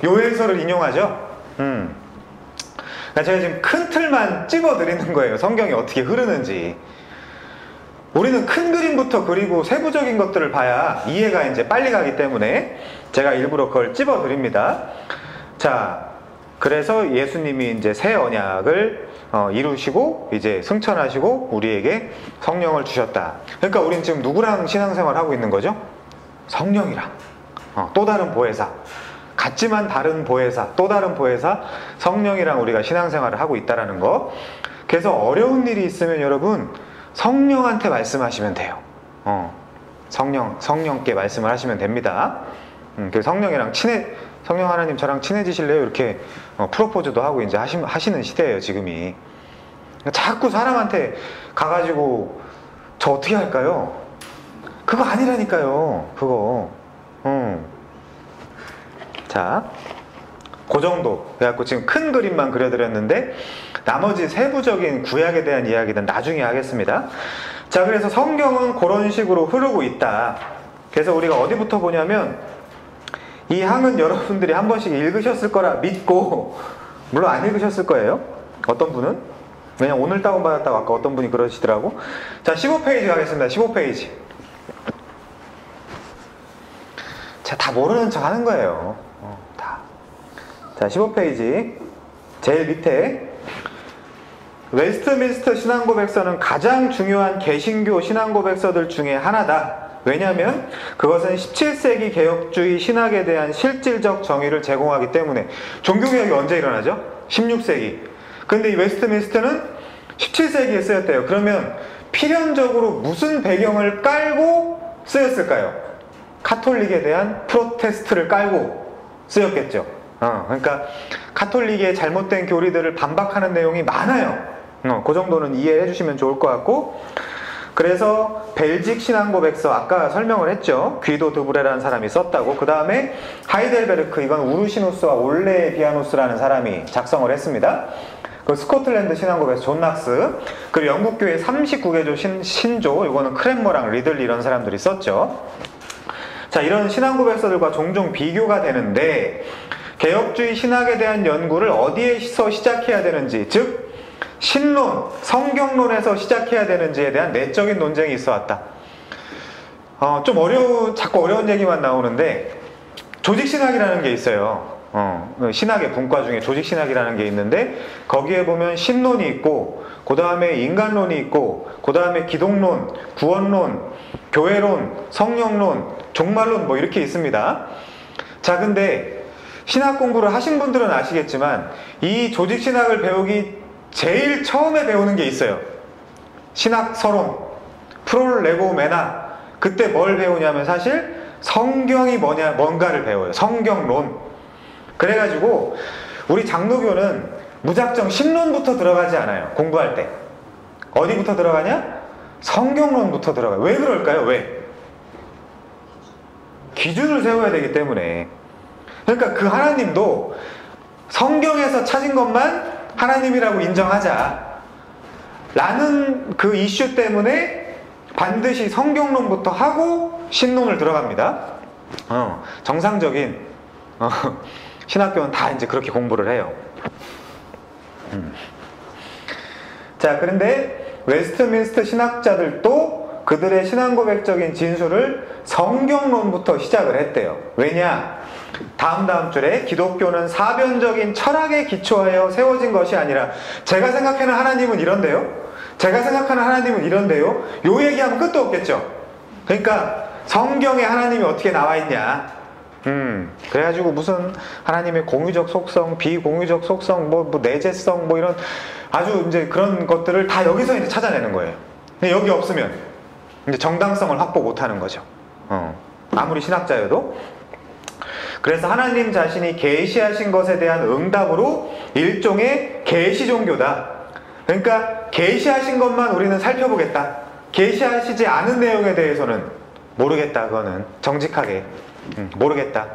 요엘서를 인용하죠. 제가 지금 큰 틀만 찝어드리는 거예요. 성경이 어떻게 흐르는지. 우리는 큰 그림부터 그리고 세부적인 것들을 봐야 이해가 이제 빨리 가기 때문에 제가 일부러 그걸 찝어드립니다. 자, 그래서 예수님이 이제 새 언약을 이루시고 이제 승천하시고 우리에게 성령을 주셨다. 그러니까 우리는 지금 누구랑 신앙생활 하고 있는 거죠? 성령이랑. 또 다른 보혜사. 같지만 다른 보혜사, 또 다른 보혜사, 성령이랑 우리가 신앙생활을 하고 있다는 거. 그래서 어려운 일이 있으면 여러분 성령한테 말씀하시면 돼요. 성령께 말씀을 하시면 됩니다. 그 성령이랑 성령 하나님 저랑 친해지실래요? 이렇게 프로포즈도 하고 이제 하시는 시대예요, 지금이. 자꾸 사람한테 가가지고 저 어떻게 할까요? 그거 아니라니까요, 그거. 자, 그 정도. 그래갖고 지금 큰 그림만 그려드렸는데 나머지 세부적인 구약에 대한 이야기는 나중에 하겠습니다. 자, 그래서 성경은 그런 식으로 흐르고 있다. 그래서 우리가 어디부터 보냐면 이 항은 여러분들이 한 번씩 읽으셨을 거라 믿고, 물론 안 읽으셨을 거예요. 어떤 분은. 왜냐면 오늘 다운받았다고 아까 어떤 분이 그러시더라고. 자, 15페이지 가겠습니다. 15페이지. 자, 다 모르는 척 하는 거예요. 다. 자, 15페이지. 제일 밑에. 웨스트민스터 신앙고백서는 가장 중요한 개신교 신앙고백서들 중에 하나다. 왜냐하면 그것은 17세기 개혁주의 신학에 대한 실질적 정의를 제공하기 때문에. 종교개혁이 언제 일어나죠? 16세기. 근데 이 웨스트민스터는 17세기에 쓰였대요. 그러면 필연적으로 무슨 배경을 깔고 쓰였을까요? 카톨릭에 대한 프로테스트를 깔고 쓰였겠죠. 그러니까 카톨릭의 잘못된 교리들을 반박하는 내용이 많아요. 그 정도는 이해해 주시면 좋을 것 같고, 그래서 벨직 신앙고백서 아까 설명을 했죠. 귀도 드브레라는 사람이 썼다고. 그 다음에 하이델베르크, 이건 우르시누스와 올레비아누스라는 사람이 작성을 했습니다. 그 스코틀랜드 신앙고백서 존 낙스, 그리고 영국교회 39개조 신조, 이거는 크랜머랑 리들리 이런 사람들이 썼죠. 자, 이런 신앙고백서들과 종종 비교가 되는데 개혁주의 신학에 대한 연구를 어디에서 시작해야 되는지, 즉 신론, 성경론에서 시작해야 되는지에 대한 내적인 논쟁이 있어 왔다. 좀 자꾸 어려운 얘기만 나오는데 조직신학이라는 게 있어요. 신학의 분과 중에 조직신학이라는 게 있는데 거기에 보면 신론이 있고, 그 다음에 인간론이 있고, 그 다음에 기독론, 구원론, 교회론, 성령론, 종말론 뭐 이렇게 있습니다. 자, 근데 신학 공부를 하신 분들은 아시겠지만 이 조직신학을 배우기 제일 처음에 배우는 게 있어요. 신학 서론, 프롤레고메나. 그때 뭘 배우냐면 사실 성경이 뭔가를 배워요. 성경론. 그래가지고 우리 장로교는 무작정 신론부터 들어가지 않아요. 공부할 때. 어디부터 들어가냐? 성경론부터 들어가요. 왜 그럴까요? 왜? 기준을 세워야 되기 때문에. 그러니까 그 하나님도 성경에서 찾은 것만 하나님이라고 인정하자 라는 그 이슈 때문에 반드시 성경론부터 하고 신론을 들어갑니다. 정상적인 신학교는 다 이제 그렇게 공부를 해요. 자, 그런데 웨스트민스터 신학자들도 그들의 신앙고백적인 진술을 성경론부터 시작을 했대요. 왜냐? 다음 줄에 기독교는 사변적인 철학에 기초하여 세워진 것이 아니라, 제가 생각하는 하나님은 이런데요, 제가 생각하는 하나님은 이런데요, 요 얘기하면 끝도 없겠죠. 그러니까 성경에 하나님이 어떻게 나와 있냐, 그래가지고 무슨 하나님의 공유적 속성, 비공유적 속성, 뭐 내재성, 뭐 이런 아주 이제 그런 것들을 다 여기서 이제 찾아내는 거예요. 근데 여기 없으면 이제 정당성을 확보 못하는 거죠. 아무리 신학자여도. 그래서 하나님 자신이 계시하신 것에 대한 응답으로 일종의 계시 종교다. 그러니까 계시하신 것만 우리는 살펴보겠다. 계시하시지 않은 내용에 대해서는 모르겠다. 그거는 정직하게 모르겠다.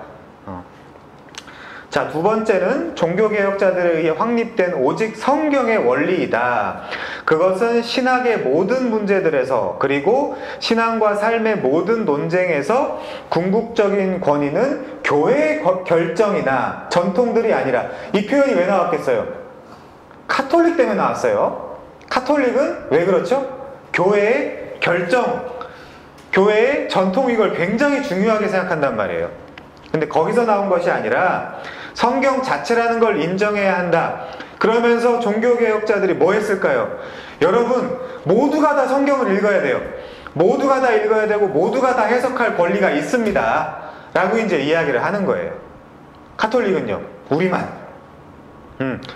자, 두 번째는 종교개혁자들에 의해 확립된 오직 성경의 원리이다. 그것은 신학의 모든 문제들에서, 그리고 신앙과 삶의 모든 논쟁에서 궁극적인 권위는 교회의 결정이나 전통들이 아니라, 이 표현이 왜 나왔겠어요? 카톨릭 때문에 나왔어요. 카톨릭은 왜 그렇죠? 교회의 결정, 교회의 전통, 이걸 굉장히 중요하게 생각한단 말이에요. 근데 거기서 나온 것이 아니라 성경 자체라는 걸 인정해야 한다. 그러면서 종교개혁자들이 뭐 했을까요? 여러분, 모두가 다 성경을 읽어야 돼요. 모두가 다 읽어야 되고 모두가 다 해석할 권리가 있습니다. 라고 이제 이야기를 하는 거예요. 카톨릭은요, 우리만,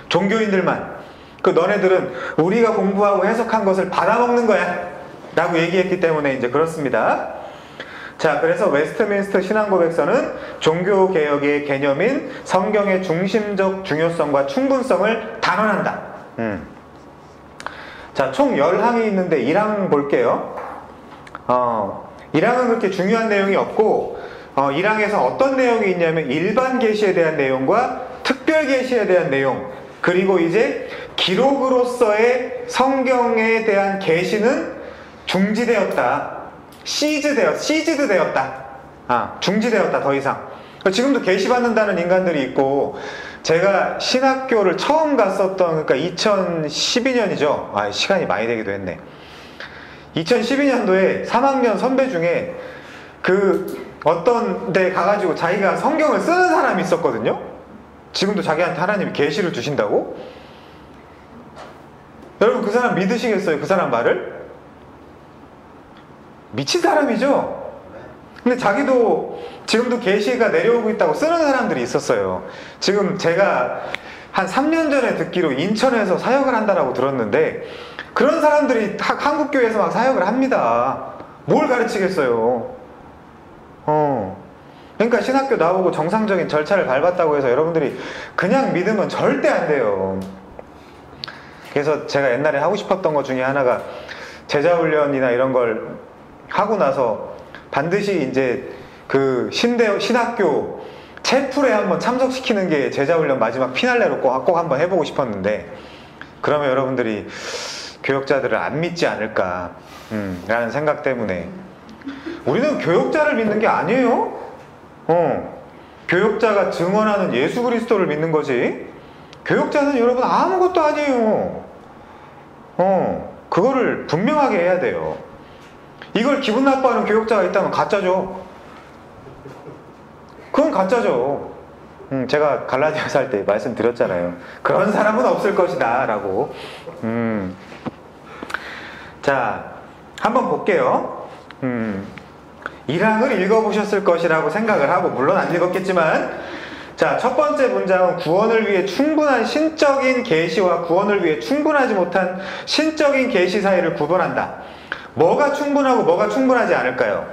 종교인들만, 너네들은 우리가 공부하고 해석한 것을 받아먹는 거야 라고 얘기했기 때문에 이제 그렇습니다. 자, 그래서 웨스트민스터 신앙고백서는 종교개혁의 개념인 성경의 중심적 중요성과 충분성을 단언한다. 자, 총 10항이 있는데 1항 볼게요. 1항은 그렇게 중요한 내용이 없고 1항에서 어떤 내용이 있냐면 일반 계시에 대한 내용과 특별 계시에 대한 내용, 그리고 이제 기록으로서의 성경에 대한 계시는 중지되었다. 시즈드 되었다. 중지되었다. 더 이상. 지금도 계시받는다는 인간들이 있고, 제가 신학교를 처음 갔었던, 그러니까 2012년이죠. 시간이 많이 되기도 했네. 2012년도에 3학년 선배 중에 어떤 데 가가지고 자기가 성경을 쓰는 사람이 있었거든요. 지금도 자기한테 하나님이 계시를 주신다고? 여러분, 그 사람 믿으시겠어요? 그 사람 말을? 미친 사람이죠? 근데 자기도 지금도 계시가 내려오고 있다고 쓰는 사람들이 있었어요. 지금 제가 한 3년 전에 듣기로 인천에서 사역을 한다라고 들었는데, 그런 사람들이 한국교회에서 막 사역을 합니다. 뭘 가르치겠어요? 그러니까 신학교 나오고 정상적인 절차를 밟았다고 해서 여러분들이 그냥 믿으면 절대 안 돼요. 그래서 제가 옛날에 하고 싶었던 것 중에 하나가, 제자훈련이나 이런 걸 하고 나서 반드시 이제 신학교 채플에 한번 참석시키는 게 제자훈련 마지막 피날레로 꼭 한번 해보고 싶었는데, 그러면 여러분들이 교역자들을 안 믿지 않을까 라는 생각 때문에. 우리는 교역자를 믿는 게 아니에요. 교역자가 증언하는 예수 그리스도를 믿는 거지, 교역자는 여러분 아무것도 아니에요. 그거를 분명하게 해야 돼요. 이걸 기분 나빠하는 교역자가 있다면 가짜죠. 그건 가짜죠. 제가 갈라디아서 할 때 말씀드렸잖아요. 그런 사람은 없을 것이다 라고. 자, 한번 볼게요. 1항을 읽어보셨을 것이라고 생각을 하고, 물론 안 읽었겠지만, 자, 첫 번째 문장은 구원을 위해 충분한 신적인 계시와 구원을 위해 충분하지 못한 신적인 계시 사이를 구분한다. 뭐가 충분하고 뭐가 충분하지 않을까요?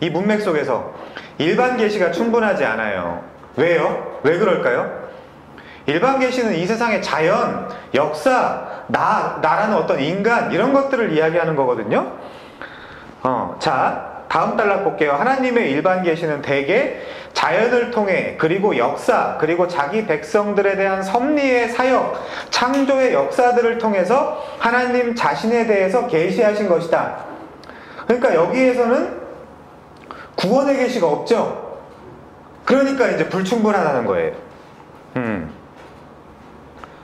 이 문맥 속에서 일반 계시가 충분하지 않아요. 왜요? 왜 그럴까요? 일반 계시는 이 세상의 자연, 역사, 나라는 어떤 인간, 이런 것들을 이야기하는 거거든요. 자, 다음 단락 볼게요. 하나님의 일반 계시는 대개 자연을 통해, 그리고 역사, 그리고 자기 백성들에 대한 섭리의 사역, 창조의 역사들을 통해서 하나님 자신에 대해서 계시하신 것이다. 그러니까 여기에서는 구원의 계시가 없죠. 그러니까 이제 불충분하다는 거예요.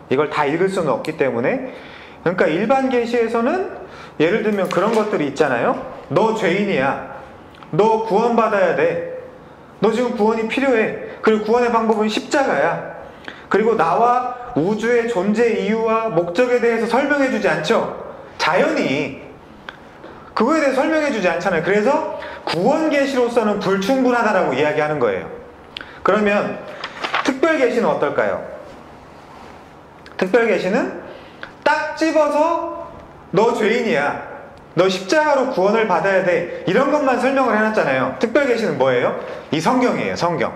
이걸 다 읽을 수는 없기 때문에. 그러니까 일반 계시에서는 예를 들면 그런 것들이 있잖아요. 너 죄인이야. 너 구원받아야 돼. 너 지금 구원이 필요해. 그리고 구원의 방법은 십자가야. 그리고 나와 우주의 존재 이유와 목적에 대해서 설명해 주지 않죠. 자연이 그거에 대해서 설명해 주지 않잖아요. 그래서 구원 계시로서는 불충분하다라고 이야기하는 거예요. 그러면 특별 계시는 어떨까요? 특별 계시는 딱 집어서 너 죄인이야, 너 십자가로 구원을 받아야 돼, 이런 것만 설명을 해놨잖아요. 특별 계시는 뭐예요? 이 성경이에요. 성경.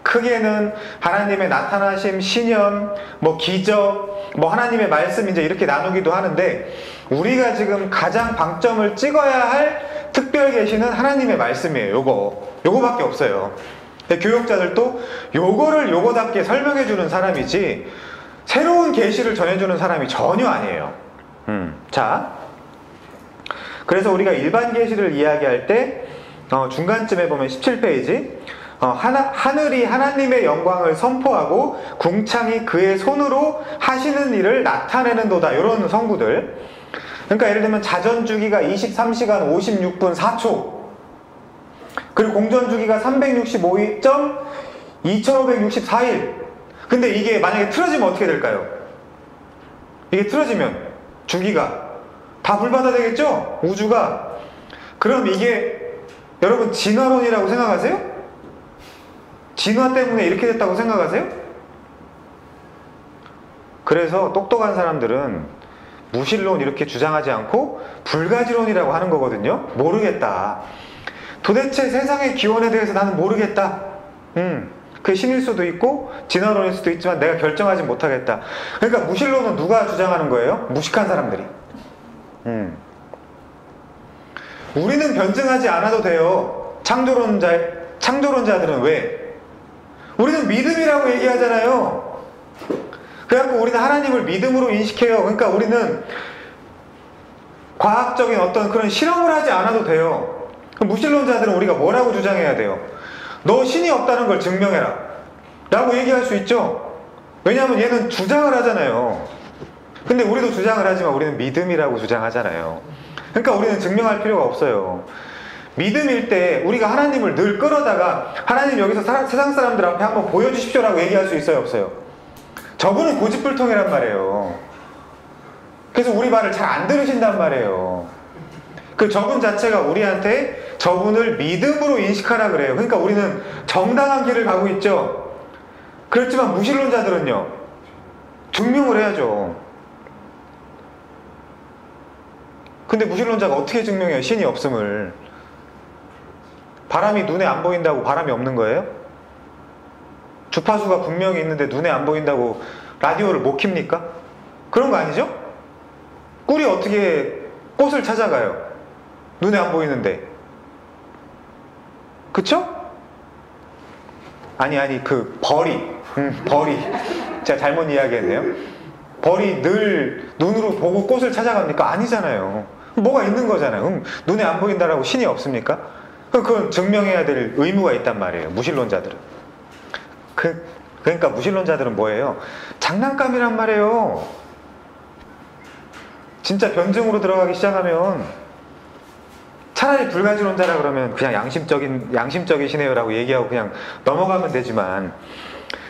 크게는 하나님의 나타나심, 신현, 기적, 하나님의 말씀, 이제 이렇게 나누기도 하는데, 우리가 지금 가장 방점을 찍어야 할 특별 계시는 하나님의 말씀이에요. 요거밖에 없어요. 교역자들도 요거를 요거답게 설명해주는 사람이지 새로운 계시를 전해주는 사람이 전혀 아니에요. 자, 그래서 우리가 일반 계시를 이야기할 때 중간쯤에 보면 17페이지 하늘이 하나님의 영광을 선포하고 궁창이 그의 손으로 하시는 일을 나타내는도다, 이런 성구들. 그러니까 예를 들면 자전주기가 23시간 56분 4초, 그리고 공전주기가 365.2564일. 근데 이게 만약에 틀어지면 어떻게 될까요? 이게 틀어지면 주기가 다 불바다 되겠죠? 우주가. 그럼 이게 여러분 진화론이라고 생각하세요? 진화 때문에 이렇게 됐다고 생각하세요? 그래서 똑똑한 사람들은 무신론 이렇게 주장하지 않고 불가지론이라고 하는 거거든요. 모르겠다. 도대체 세상의 기원에 대해서 나는 모르겠다. 그게 신일 수도 있고 진화론일 수도 있지만 내가 결정하지 못하겠다. 그러니까 무신론은 누가 주장하는 거예요? 무식한 사람들이. 우리는 변증하지 않아도 돼요. 창조론자들은 왜? 우리는 믿음이라고 얘기하잖아요. 그래갖고 우리는 하나님을 믿음으로 인식해요. 그러니까 우리는 과학적인 어떤 그런 실험을 하지 않아도 돼요. 그럼 무신론자들은 우리가 뭐라고 주장해야 돼요? 너 신이 없다는 걸 증명해라 라고 얘기할 수 있죠. 왜냐하면 얘는 주장을 하잖아요. 근데 우리도 주장을 하지만 우리는 믿음이라고 주장하잖아요. 그러니까 우리는 증명할 필요가 없어요. 믿음일 때 우리가 하나님을 늘 끌어다가 하나님 여기서 세상 사람들 앞에 한번 보여주십시오 라고 얘기할 수 있어요, 없어요? 저분은 고집불통이란 말이에요. 그래서 우리 말을 잘 안 들으신단 말이에요. 그 저분 자체가 우리한테 저분을 믿음으로 인식하라 그래요. 그러니까 우리는 정당한 길을 가고 있죠. 그렇지만 무신론자들은요, 증명을 해야죠. 근데 무신론자가 어떻게 증명해요? 신이 없음을. 바람이 눈에 안 보인다고 바람이 없는 거예요? 주파수가 분명히 있는데 눈에 안 보인다고 라디오를 못 켭니까? 그런 거 아니죠? 꿀이 어떻게 꽃을 찾아가요? 눈에 안 보이는데. 그쵸? 아니 그 벌이 제가 잘못 이야기했네요. 벌이 늘 눈으로 보고 꽃을 찾아갑니까? 아니잖아요. 뭐가 있는 거잖아요. 눈에 안 보인다라고 신이 없습니까? 그건 증명해야 될 의무가 있단 말이에요, 무신론자들은. 그러니까 무신론자들은 뭐예요? 장난감이란 말이에요. 진짜 변증으로 들어가기 시작하면 차라리 불가지론자라 그러면 그냥 양심적이시네요 라고 얘기하고 그냥 넘어가면 되지만,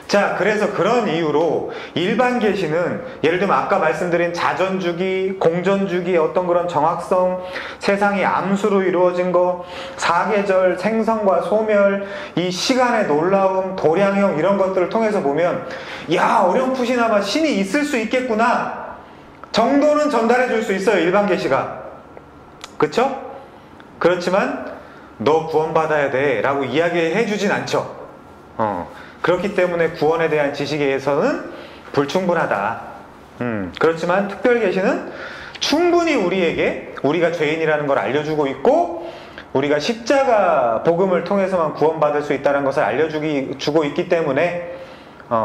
자, 그래서 그런 이유로 일반 계시는 예를 들면 아까 말씀드린 자전주기, 공전주기의 어떤 그런 정확성, 세상이 암수로 이루어진 거, 사계절, 생성과 소멸, 이 시간의 놀라움, 도량형 이런 것들을 통해서 보면 야, 어렴풋이나마 신이 있을 수 있겠구나 정도는 전달해 줄 수 있어요, 일반 계시가. 그쵸? 그렇지만 너 구원받아야 돼 라고 이야기해 주진 않죠. 그렇기 때문에 구원에 대한 지식에 의해서는 불충분하다. 그렇지만 특별 계시는 충분히 우리에게 우리가 죄인이라는 걸 알려주고 있고, 우리가 십자가 복음을 통해서만 구원받을 수 있다는 것을 알려주고 있기 때문에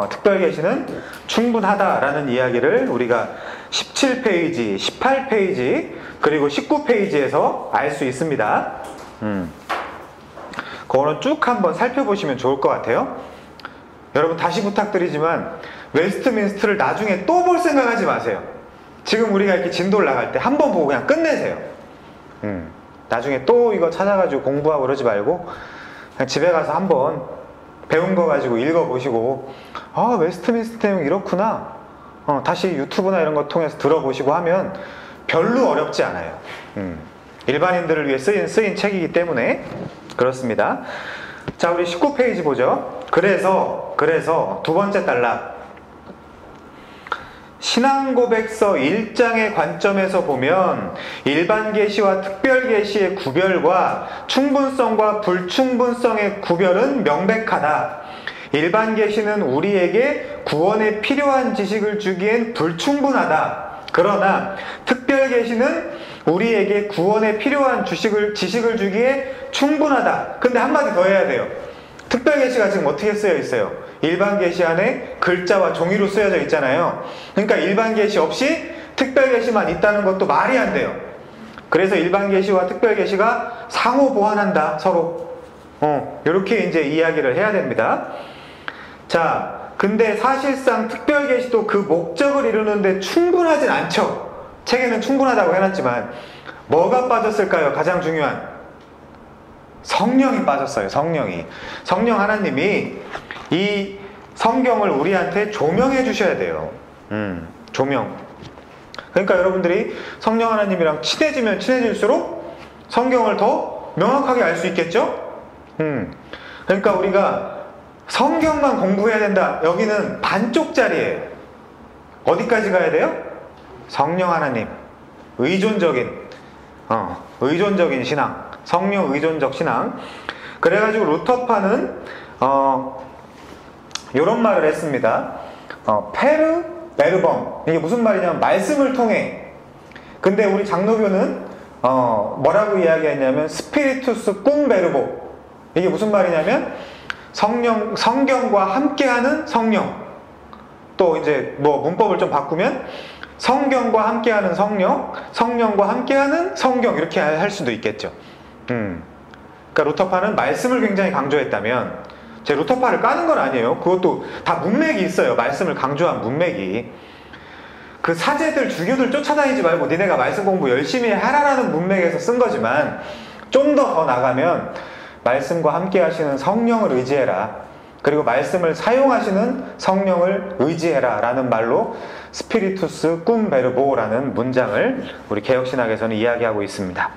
특별 계시는 충분하다라는 이야기를 우리가 17페이지, 18페이지 그리고 19페이지에서 알 수 있습니다. 그거는 쭉 한번 살펴보시면 좋을 것 같아요. 여러분 다시 부탁드리지만 웨스트민스터를 나중에 또 볼 생각하지 마세요. 지금 우리가 이렇게 진도를 나갈 때 한 번 보고 그냥 끝내세요. 나중에 또 이거 찾아가지고 공부하고 그러지 말고 그냥 집에 가서 한번 배운 거 가지고 읽어보시고, 아, 웨스트민스터 내용 이렇구나, 다시 유튜브나 이런 거 통해서 들어보시고 하면 별로 어렵지 않아요. 일반인들을 위해 쓰인 책이기 때문에 그렇습니다. 자, 우리 19페이지 보죠. 그래서 두 번째 단락, 신앙고백서 1장의 관점에서 보면 일반 계시와 특별 계시의 구별과 충분성과 불충분성의 구별은 명백하다. 일반 계시는 우리에게 구원에 필요한 지식을 주기엔 불충분하다. 그러나 특별 계시는 우리에게 구원에 필요한 지식을 주기에 충분하다. 근데 한마디 더 해야 돼요. 특별 계시가 지금 어떻게 쓰여 있어요? 일반 계시 안에 글자와 종이로 쓰여져 있잖아요. 그러니까 일반 계시 없이 특별 계시만 있다는 것도 말이 안 돼요. 그래서 일반 계시와 특별 계시가 상호 보완한다, 서로. 이렇게 이제 이야기를 해야 됩니다. 자, 근데 사실상 특별 계시도 그 목적을 이루는데 충분하진 않죠. 책에는 충분하다고 해놨지만 뭐가 빠졌을까요? 가장 중요한 성령이 빠졌어요. 성령 하나님이 이 성경을 우리한테 조명해 주셔야 돼요. 조명. 그러니까 여러분들이 성령 하나님이랑 친해지면 친해질수록 성경을 더 명확하게 알 수 있겠죠? 그러니까 우리가 성경만 공부해야 된다. 여기는 반쪽짜리예요. 어디까지 가야 돼요? 성령 하나님. 의존적인 신앙. 성령 의존적 신앙. 그래가지고 루터파는 이런 말을 했습니다. 페르 베르범. 이게 무슨 말이냐면 말씀을 통해. 근데 우리 장로교는 뭐라고 이야기했냐면 스피리투스 cum 베르보. 이게 무슨 말이냐면 성경과 함께하는 성령. 또 이제 뭐 문법을 좀 바꾸면 성경과 함께하는 성령, 성령과 함께하는 성경, 이렇게 할 수도 있겠죠. 그러니까 루터파는 말씀을 굉장히 강조했다면, 제 루터파를 까는 건 아니에요. 그것도 다 문맥이 있어요. 말씀을 강조한 문맥이. 그 사제들, 주교들 쫓아다니지 말고 니네가 말씀 공부 열심히 하라라는 문맥에서 쓴 거지만, 좀 더 나가면 말씀과 함께 하시는 성령을 의지해라. 그리고 말씀을 사용하시는 성령을 의지해라 라는 말로 스피리투스 cum 베르보라는 문장을 우리 개혁신학에서는 이야기하고 있습니다.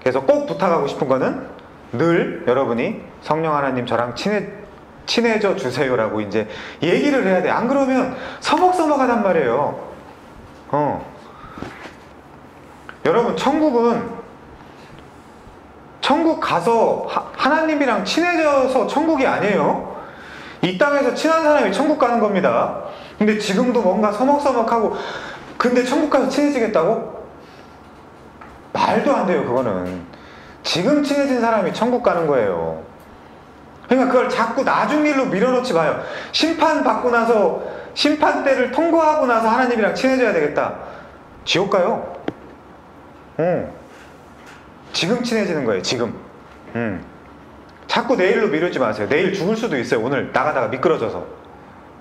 그래서 꼭 부탁하고 싶은 거는 늘 여러분이 성령 하나님 저랑 친해져 주세요라고 이제 얘기를 해야 돼. 안 그러면 서먹서먹하단 말이에요. 여러분, 천국 가서 하나님이랑 친해져서 천국이 아니에요. 이 땅에서 친한 사람이 천국 가는 겁니다. 근데 지금도 뭔가 서먹서먹하고, 근데 천국 가서 친해지겠다고? 말도 안 돼요, 그거는. 지금 친해진 사람이 천국 가는 거예요. 그러니까 그걸 자꾸 나중 일로 밀어놓지 마요. 심판 받고 나서, 심판대를 통과하고 나서 하나님이랑 친해져야 되겠다. 지옥 가요. 지금 친해지는 거예요, 지금. 자꾸 내일로 미루지 마세요. 내일 죽을 수도 있어요, 오늘 나가다가 미끄러져서.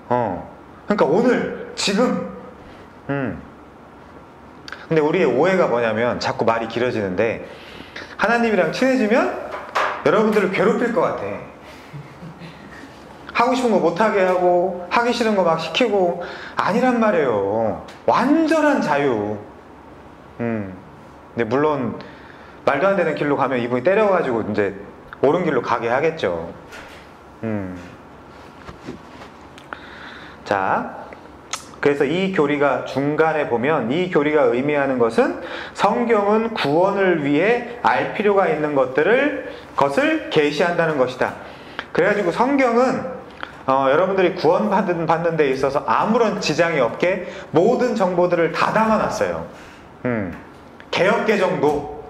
그러니까 오늘, 지금. 근데 우리의 오해가 뭐냐면, 자꾸 말이 길어지는데, 하나님이랑 친해지면 여러분들을 괴롭힐 것 같아. 하고 싶은 거 못하게 하고, 하기 싫은 거 막 시키고. 아니란 말이에요. 완전한 자유. 근데 물론 말도 안 되는 길로 가면 이분이 때려가지고 이제 옳은 길로 가게 하겠죠. 자, 그래서 이 교리가 중간에 보면, 이 교리가 의미하는 것은 성경은 구원을 위해 알 필요가 있는 것을 계시한다는 것이다. 그래가지고 성경은 여러분들이 구원받는 데 있어서 아무런 지장이 없게 모든 정보들을 다 담아놨어요. 개역개정도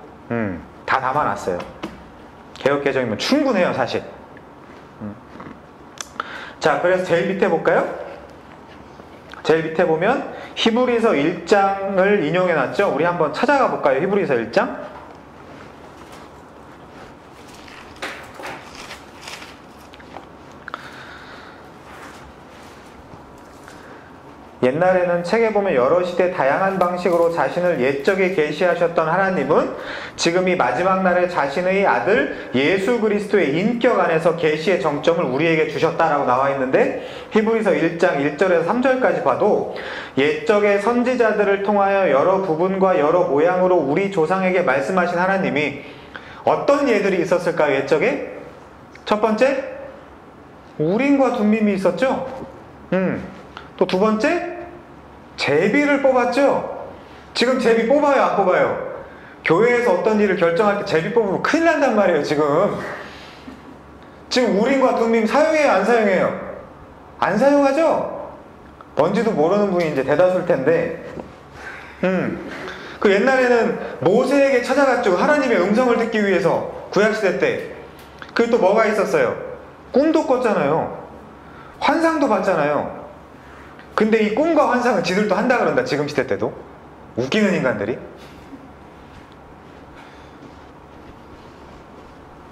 다 담아놨어요. 개역개정이면 충분해요, 사실. 자, 그래서 제일 밑에 볼까요? 제일 밑에 보면 히브리서 1장을 인용해놨죠. 우리 한번 찾아가 볼까요? 히브리서 1장. 옛날에는 책에 보면 여러 시대 다양한 방식으로 자신을 옛적에 계시하셨던 하나님은 지금 이 마지막 날에 자신의 아들 예수 그리스도의 인격 안에서 계시의 정점을 우리에게 주셨다라고 나와 있는데, 히브리서 1장 1절에서 3절까지 봐도 옛적의 선지자들을 통하여 여러 부분과 여러 모양으로 우리 조상에게 말씀하신 하나님이 어떤 예들이 있었을까요? 옛적에? 첫 번째, 우림과 둠밈이 있었죠. 또 두 번째, 제비를 뽑았죠. 지금 제비 뽑아요, 안 뽑아요? 교회에서 어떤 일을 결정할 때 제비 뽑으면 큰일 난단 말이에요. 지금 우림과 둠밈 사용해요, 안 사용해요? 안 사용하죠? 뭔지도 모르는 분이 이제 대다수일 텐데, 그 옛날에는 모세에게 찾아갔죠. 하나님의 음성을 듣기 위해서. 구약시대 때. 그리고 또 뭐가 있었어요? 꿈도 꿨잖아요. 환상도 봤잖아요. 근데 이 꿈과 환상은 지들도 한다 그런다, 지금 시대 때도. 웃기는 인간들이.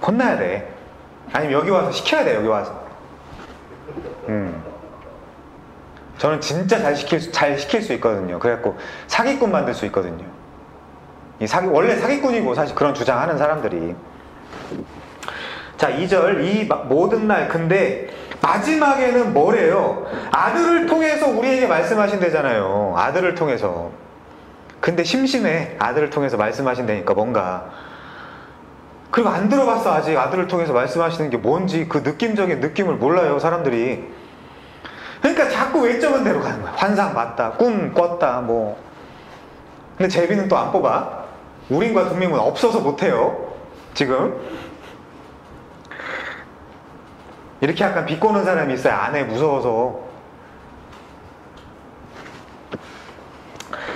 혼나야 돼. 아니면 여기 와서 시켜야 돼, 여기 와서. 저는 진짜 잘 시킬 수 있거든요. 그래갖고 사기꾼 만들 수 있거든요. 원래 사기꾼이고, 사실 그런 주장하는 사람들이. 자, 2절, 이 모든 날. 근데 마지막에는 뭐래요? 아들을 통해서 우리에게 말씀하신대잖아요. 아들을 통해서. 근데 심심해. 아들을 통해서 말씀하신다니까 뭔가 그리고 안 들어봤어. 아직 아들을 통해서 말씀하시는 게 뭔지 그 느낌적인 느낌을 몰라요, 사람들이. 그러니까 자꾸 외적은 대로 가는 거야. 환상 봤다, 꿈 꿨다, 뭐. 근데 제비는 또 안 뽑아. 우림과 둠밈은 없어서 못해요, 지금. 이렇게 약간 비꼬는 사람이 있어요. 아내 무서워서.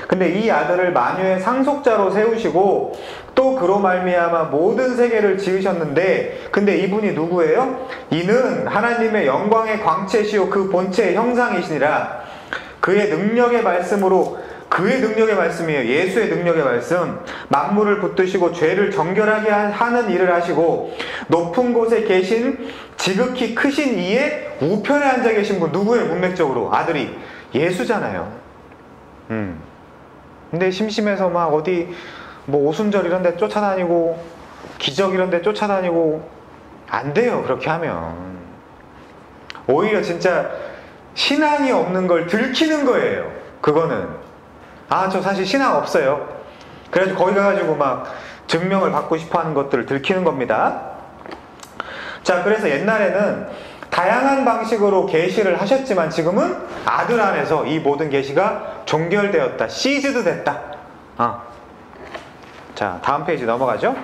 근데 이 아들을 만유의 상속자로 세우시고 또 그로 말미암아 모든 세계를 지으셨는데, 근데 이분이 누구예요? 이는 하나님의 영광의 광채시요 그 본체의 형상이시니라. 그의 능력의 말씀으로, 그의 능력의 말씀이에요. 예수의 능력의 말씀. 만물을 붙드시고 죄를 정결하게 하는 일을 하시고 높은 곳에 계신 지극히 크신 이의 우편에 앉아 계신 분. 누구예요? 문맥적으로 아들이 예수잖아요. 근데 심심해서 막 어디 뭐 오순절 이런 데 쫓아다니고 기적 이런 데 쫓아다니고 안 돼요. 그렇게 하면 오히려 진짜 신앙이 없는 걸 들키는 거예요. 그거는 저 사실 신앙 없어요. 그래가지고 거기 가가지고 막 증명을 받고 싶어하는 것들을 들키는 겁니다. 자, 그래서 옛날에는 다양한 방식으로 계시를 하셨지만 지금은 아들 안에서 이 모든 계시가 종결되었다, 시즈드 됐다. 자, 다음 페이지 넘어가죠.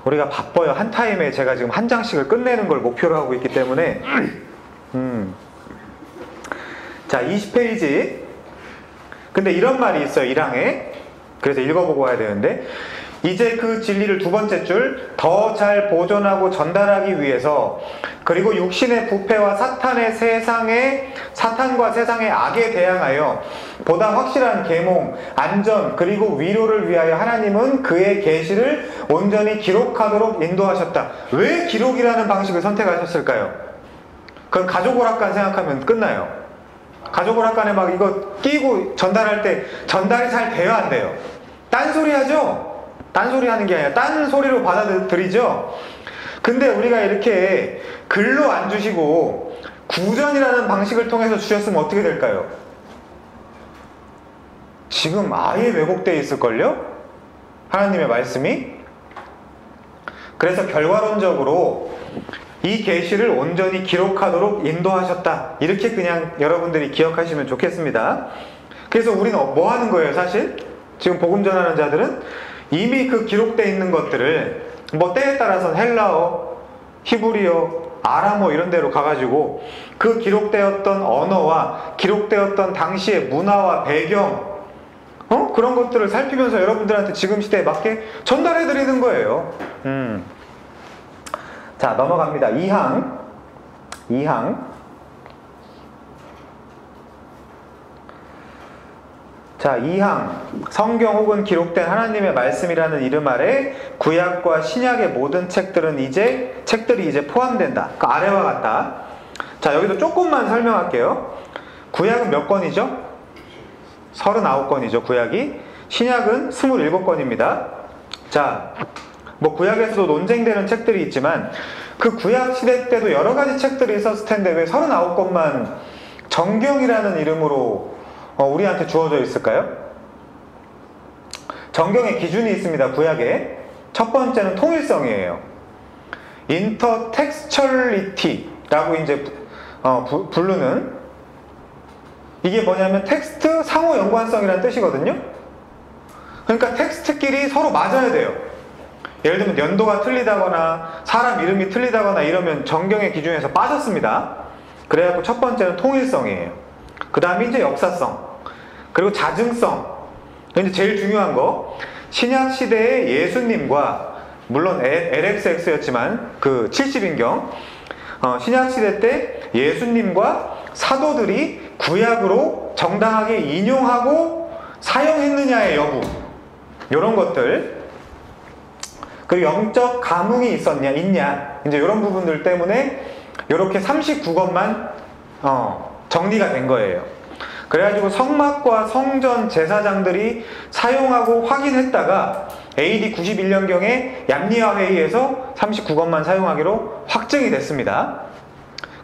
우리가 바빠요. 한 타임에 제가 지금 한 장씩을 끝내는 걸 목표로 하고 있기 때문에. 자, 20페이지. 근데 이런 말이 있어요, 1항에. 그래서 읽어보고 와야 되는데, 이제 그 진리를 두 번째 줄, 더 잘 보존하고 전달하기 위해서, 그리고 육신의 부패와 사탄과 세상의 악에 대항하여 보다 확실한 계몽, 안전, 그리고 위로를 위하여 하나님은 그의 계시를 온전히 기록하도록 인도하셨다. 왜 기록이라는 방식을 선택하셨을까요? 그건 가족오락관 생각하면 끝나요. 가족오락관에 막 이거 끼고 전달할 때 전달이 잘 돼요, 안 돼요? 딴소리 하죠? 딴소리 하는 게 아니라 딴 소리로 받아들이죠? 근데 우리가 이렇게 글로 안 주시고 구전이라는 방식을 통해서 주셨으면 어떻게 될까요? 지금 아예 왜곡되어 있을걸요? 하나님의 말씀이? 그래서 결과론적으로 이 계시를 온전히 기록하도록 인도하셨다. 이렇게 그냥 여러분들이 기억하시면 좋겠습니다. 그래서 우리는 뭐 하는 거예요, 사실? 지금 복음 전하는 자들은 이미 그 기록되어 있는 것들을 뭐 때에 따라서는 헬라어, 히브리어, 아람어 이런 데로 가가지고 그 기록되었던 언어와 기록되었던 당시의 문화와 배경, 그런 것들을 살피면서 여러분들한테 지금 시대에 맞게 전달해 드리는 거예요. 자, 넘어갑니다. 2항. 자, 2항. 성경 혹은 기록된 하나님의 말씀이라는 이름 아래 구약과 신약의 모든 책들이 이제 포함된다. 그 아래와 같다. 자, 여기서 조금만 설명할게요. 구약은 몇 권이죠? 39권이죠, 구약이. 신약은 27권입니다. 자, 뭐 구약에서도 논쟁되는 책들이 있지만 그 구약 시대 때도 여러 가지 책들이 있었을 텐데 왜 39권만 정경이라는 이름으로 우리한테 주어져 있을까요? 정경의 기준이 있습니다, 구약에. 첫 번째는 통일성이에요. 인터텍스처리티라고 이제 부르는, 이게 뭐냐면 텍스트 상호 연관성이라는 뜻이거든요. 그러니까 텍스트끼리 서로 맞아야 돼요. 예를 들면 연도가 틀리다거나 사람 이름이 틀리다거나 이러면 정경의 기준에서 빠졌습니다. 그래갖고 첫 번째는 통일성이에요. 그 다음에 이제 역사성, 그리고 자증성. 이제 제일 중요한 거, 신약 시대의 예수님과, 물론 LXX였지만 그 70인경, 신약 시대 때 예수님과 사도들이 구약으로 정당하게 인용하고 사용했느냐의 여부, 이런 것들, 그리고 영적 감흥이 있냐, 이제 이런 부분들 때문에 이렇게 39권만 정리가 된 거예요. 그래가지고 성막과 성전 제사장들이 사용하고 확인했다가 AD 91년경에 얌리아 회의에서 39권만 사용하기로 확정이 됐습니다.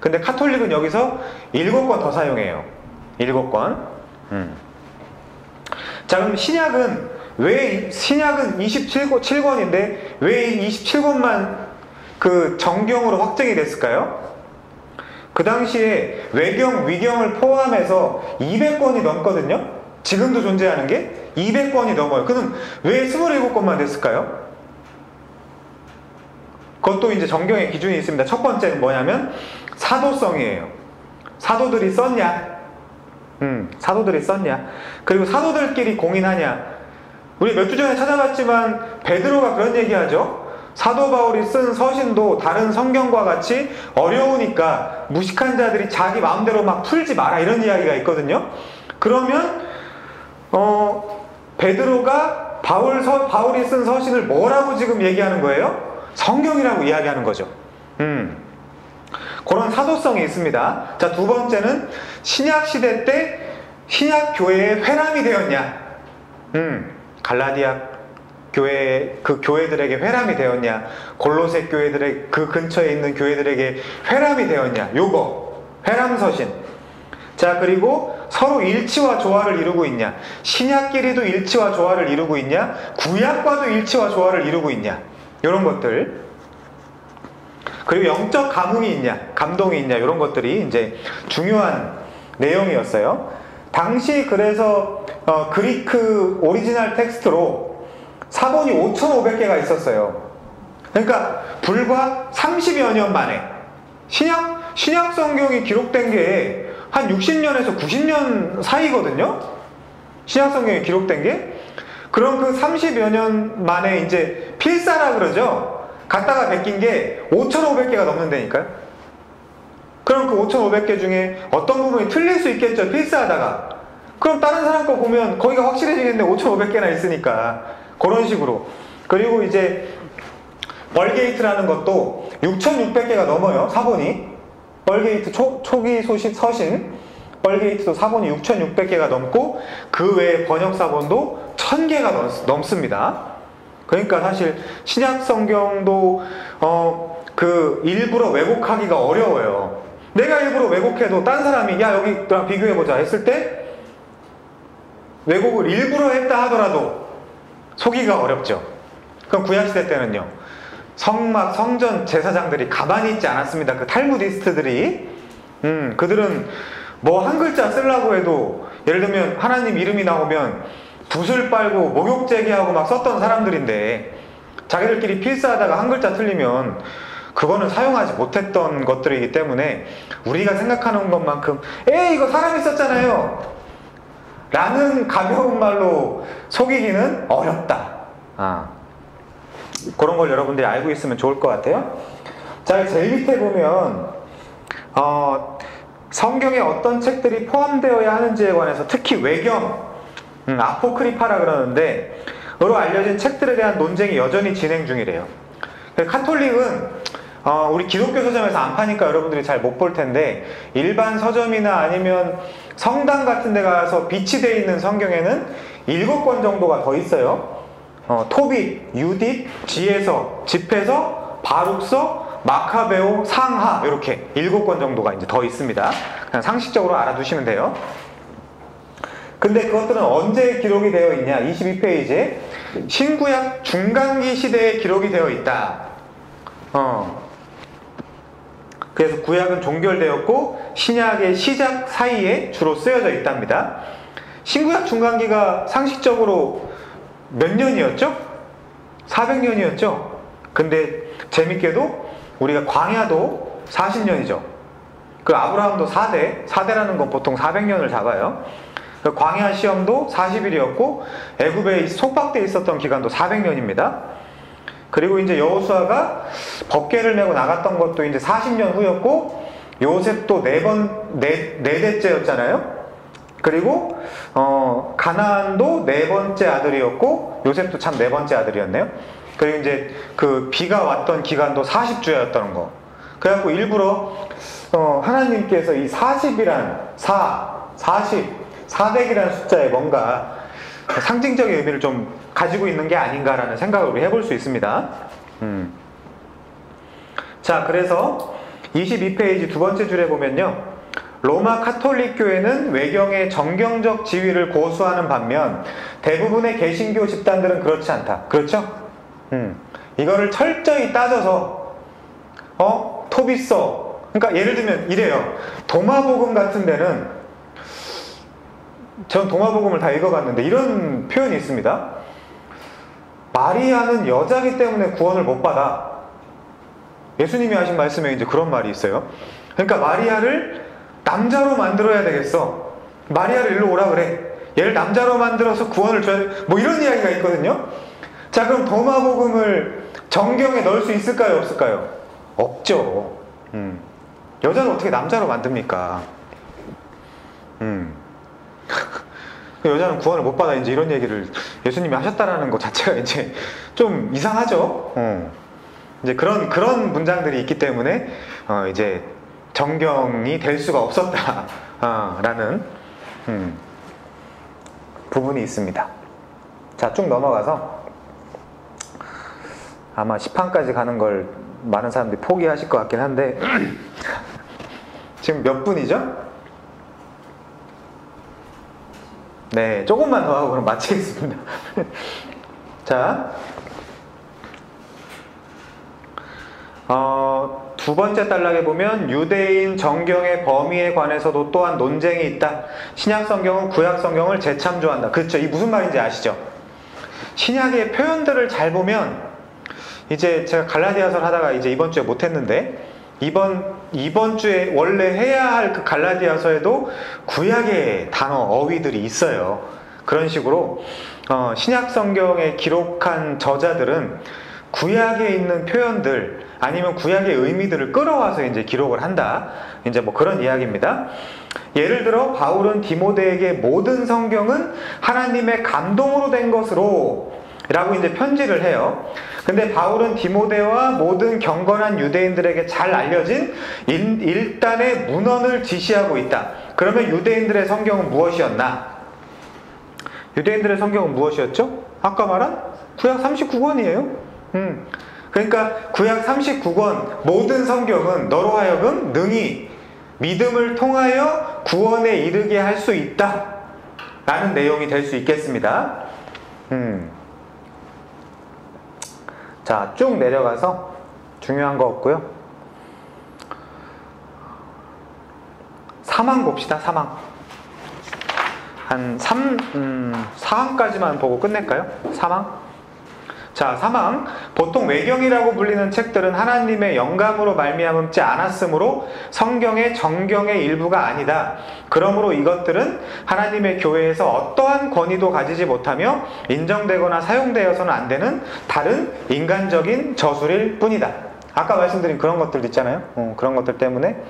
근데 카톨릭은 여기서 7권 더 사용해요. 7권. 자, 그럼 신약은 왜 신약은 27권인데 왜 27권만 그 정경으로 확정이 됐을까요? 그 당시에 외경, 위경을 포함해서 200권이 넘거든요? 지금도 존재하는 게 200권이 넘어요. 그럼 왜 27권만 됐을까요? 그것도 이제 정경의 기준이 있습니다. 첫 번째는 뭐냐면 사도성이에요. 사도들이 썼냐? 사도들이 썼냐? 그리고 사도들끼리 공인하냐? 우리 몇 주 전에 찾아봤지만 베드로가 그런 얘기하죠. 사도 바울이 쓴 서신도 다른 성경과 같이 어려우니까 무식한 자들이 자기 마음대로 막 풀지 마라 이런 이야기가 있거든요. 그러면 베드로가 바울이 쓴 서신을 뭐라고 지금 얘기하는 거예요? 성경이라고 이야기하는 거죠. 그런 사도성이 있습니다. 자, 두 번째는 신약 시대 때 신약 교회의 회람이 되었냐? 갈라디아 교회, 그 교회들에게 회람이 되었냐? 골로새 교회들의 그 근처에 있는 교회들에게 회람이 되었냐? 요거 회람 서신. 자, 그리고 서로 일치와 조화를 이루고 있냐? 신약끼리도 일치와 조화를 이루고 있냐? 구약과도 일치와 조화를 이루고 있냐? 이런 것들. 그리고 영적 감흥이 있냐? 감동이 있냐? 이런 것들이 이제 중요한 내용이었어요. 당시 그래서 그리크 오리지널 텍스트로 사본이 5,500개가 있었어요. 그러니까 불과 30여 년 만에 신약 성경이 기록된 게 한 60년에서 90년 사이거든요. 신약 성경이 기록된 게. 그럼 그 30여 년 만에 이제 필사라 그러죠. 갖다가 베낀 게 5,500개가 넘는다니까요. 그럼 그 5,500개 중에 어떤 부분이 틀릴 수 있겠죠. 필사하다가. 그럼 다른 사람 거 보면 거기가 확실해지겠네. 5,500개나 있으니까. 그런 식으로. 그리고 이제 벌게이트라는 것도 6,600개가 넘어요. 사본이. 벌게이트 초기 서신 벌게이트도 사본이 6,600개가 넘고 그 외에 번역사본도 1,000개가 넘습니다. 그러니까 사실 신약 성경도 그 일부러 왜곡하기가 어려워요. 내가 일부러 왜곡해도 딴 사람이 야 여기랑 비교해보자 했을 때 왜곡을 일부러 했다 하더라도 속이기가 어렵죠. 그럼 구약시대 때는요, 성전 제사장들이 가만히 있지 않았습니다. 그 탈무디스트들이. 그들은 뭐 한 글자 쓰려고 해도 예를 들면 하나님 이름이 나오면 붓을 빨고 목욕 제기하고 막 썼던 사람들인데 자기들끼리 필사하다가 한 글자 틀리면 그거는 사용하지 못했던 것들이기 때문에 우리가 생각하는 것만큼 에이 이거 사람이 썼잖아요 라는 가벼운 말로 속이기는 어렵다. 그런 걸 여러분들이 알고 있으면 좋을 것 같아요. 자, 제일 밑에 보면 성경에 어떤 책들이 포함되어야 하는지에 관해서 특히 외경, 아포크리파라 그러는데 으로 알려진 책들에 대한 논쟁이 여전히 진행 중이래요. 카톨릭은 우리 기독교 서점에서 안 파니까 여러분들이 잘 못 볼 텐데 일반 서점이나 아니면 성당 같은 데 가서 비치되어 있는 성경에는 7권 정도가 더 있어요. 토빗, 유딧, 지혜서, 집회서, 바룩서, 마카베오, 상하 이렇게 7권 정도가 이제 더 있습니다. 그냥 상식적으로 알아두시면 돼요. 근데 그것들은 언제 기록이 되어 있냐? 22페이지에 신구약 중간기 시대에 기록이 되어 있다. 그래서 구약은 종결되었고 신약의 시작 사이에 주로 쓰여져 있답니다. 신구약 중간기가 상식적으로 몇 년이었죠? 400년이었죠? 근데 재밌게도 우리가 광야도 40년이죠. 그 아브라함도 4대라는 건 보통 400년을 잡아요. 그 광야 시험도 40일이었고 애굽에 속박돼 있었던 기간도 400년입니다. 그리고 이제 여호수아가 법궤를 메고 나갔던 것도 이제 40년 후였고 요셉도 네 대째였잖아요. 그리고 가나안도 4번째 아들이었고 요셉도 참 4번째 아들이었네요. 그리고 이제 그 비가 왔던 기간도 40주였다는 거. 그래갖고 일부러 하나님께서 이 40이란 400이라는 숫자에 뭔가 상징적인 의미를 좀 가지고 있는 게 아닌가라는 생각을 우리 해볼 수 있습니다. 자, 그래서 22페이지 두 번째 줄에 보면요, 로마 카톨릭 교회는 외경의 정경적 지위를 고수하는 반면 대부분의 개신교 집단들은 그렇지 않다. 그렇죠? 이거를 철저히 따져서 토비서, 그러니까 예를 들면 이래요. 도마복음 같은 데는, 전 도마복음을 다 읽어봤는데 이런 표현이 있습니다. 마리아는 여자기 때문에 구원을 못 받아. 예수님이 하신 말씀에 이제 그런 말이 있어요. 그러니까 마리아를 남자로 만들어야 되겠어. 마리아를 일로 오라 그래. 얘를 남자로 만들어서 구원을 줘야 돼. 뭐 이런 이야기가 있거든요. 자, 그럼 도마복음을 정경에 넣을 수 있을까요? 없을까요? 없죠. 여자를 어떻게 남자로 만듭니까? 여자는 구원을 못 받아. 이제 이런 얘기를 예수님이 하셨다라는 것 자체가 이제 좀 이상하죠. 이제 그런 문장들이 있기 때문에 이제 정경이 될 수가 없었다 라는 부분이 있습니다. 자, 쭉 넘어가서 아마 10판까지 가는 걸 많은 사람들이 포기하실 것 같긴 한데 지금 몇 분이죠? 네, 조금만 더 하고 그럼 마치겠습니다. 자, 두 번째 단락에 보면 유대인 정경의 범위에 관해서도 또한 논쟁이 있다. 신약 성경은 구약 성경을 재참조한다. 그렇죠? 이 무슨 말인지 아시죠? 신약의 표현들을 잘 보면, 이제 제가 갈라디아서를 하다가 이제 이번 주에 못했는데, 이번 주에 원래 해야 할 그 갈라디아서에도 구약의 단어, 어휘들이 있어요. 그런 식으로 신약 성경에 기록한 저자들은 구약에 있는 표현들 아니면 구약의 의미들을 끌어와서 이제 기록을 한다. 이제 뭐 그런 이야기입니다. 예를 들어 바울은 디모데에게 모든 성경은 하나님의 감동으로 된 것으로 라고 이제 편지를 해요. 근데 바울은 디모데와 모든 경건한 유대인들에게 잘 알려진 일단의 문헌을 지시하고 있다. 그러면 유대인들의 성경은 무엇이었나? 유대인들의 성경은 무엇이었죠? 아까 말한 구약 39권이에요. 그러니까 구약 39권 모든 성경은 너로 하여금 능히 믿음을 통하여 구원에 이르게 할 수 있다 라는 내용이 될 수 있겠습니다. 자, 쭉 내려가서 중요한 거 없고요. 사망 봅시다. 사망. 한 4항까지만 보고 끝낼까요? 사망. 자, 사망. 보통 외경이라고 불리는 책들은 하나님의 영감으로 말미암지 않았으므로 성경의 정경의 일부가 아니다. 그러므로 이것들은 하나님의 교회에서 어떠한 권위도 가지지 못하며 인정되거나 사용되어서는 안 되는 다른 인간적인 저술일 뿐이다. 아까 말씀드린 그런 것들 있잖아요. 그런 것들 때문에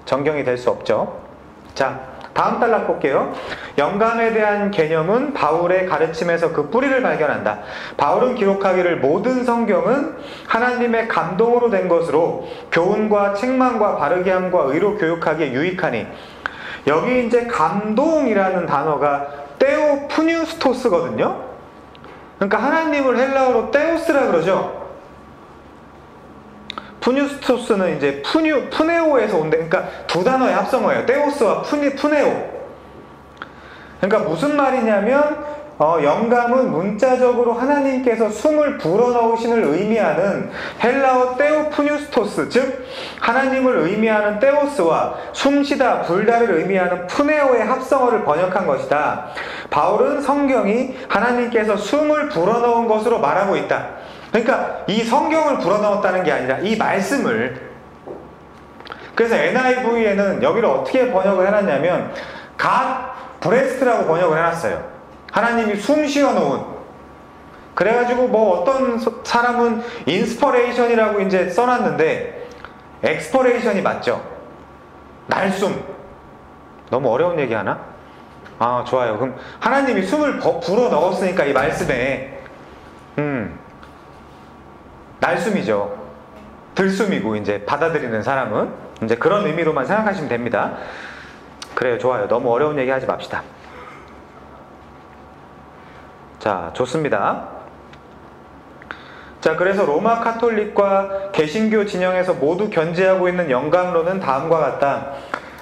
정경이 될 수 없죠. 자, 다음 단락 볼게요. 영감에 대한 개념은 바울의 가르침에서 그 뿌리를 발견한다. 바울은 기록하기를 모든 성경은 하나님의 감동으로 된 것으로 교훈과 책망과 바르게 함과 의로 교육하기에 유익하니, 여기 이제 감동이라는 단어가 테오푸뉴스토스거든요. 그러니까 하나님을 헬라어로 테오스라 그러죠. 푸뉴스토스는 이제 푸네오에서 온대. 그러니까 두 단어의 합성어예요. 테오스와 푸네오. 그러니까 무슨 말이냐면 영감은 문자적으로 하나님께서 숨을 불어넣으신을 의미하는 헬라어 테오푸뉴스토스, 즉 하나님을 의미하는 테오스와 숨쉬다, 불다를 의미하는 푸네오의 합성어를 번역한 것이다. 바울은 성경이 하나님께서 숨을 불어넣은 것으로 말하고 있다. 그러니까 이 성경을 불어넣었다는 게 아니라 이 말씀을. 그래서 NIV에는 여기를 어떻게 번역을 해놨냐면 God breath라고 번역을 해놨어요. 하나님이 숨 쉬어놓은. 그래가지고 뭐 어떤 사람은 인스퍼레이션이라고 이제 써놨는데 엑스퍼레이션이 맞죠. 날숨. 너무 어려운 얘기 하나? 아, 좋아요. 그럼 하나님이 숨을 불어넣었으니까 이 말씀에 날숨이죠. 들숨이고 이제 받아들이는 사람은 이제 그런 의미로만 생각하시면 됩니다. 그래요, 좋아요. 너무 어려운 얘기 하지 맙시다. 자, 좋습니다. 자, 그래서 로마 카톨릭과 개신교 진영에서 모두 견지하고 있는 영감론은 다음과 같다.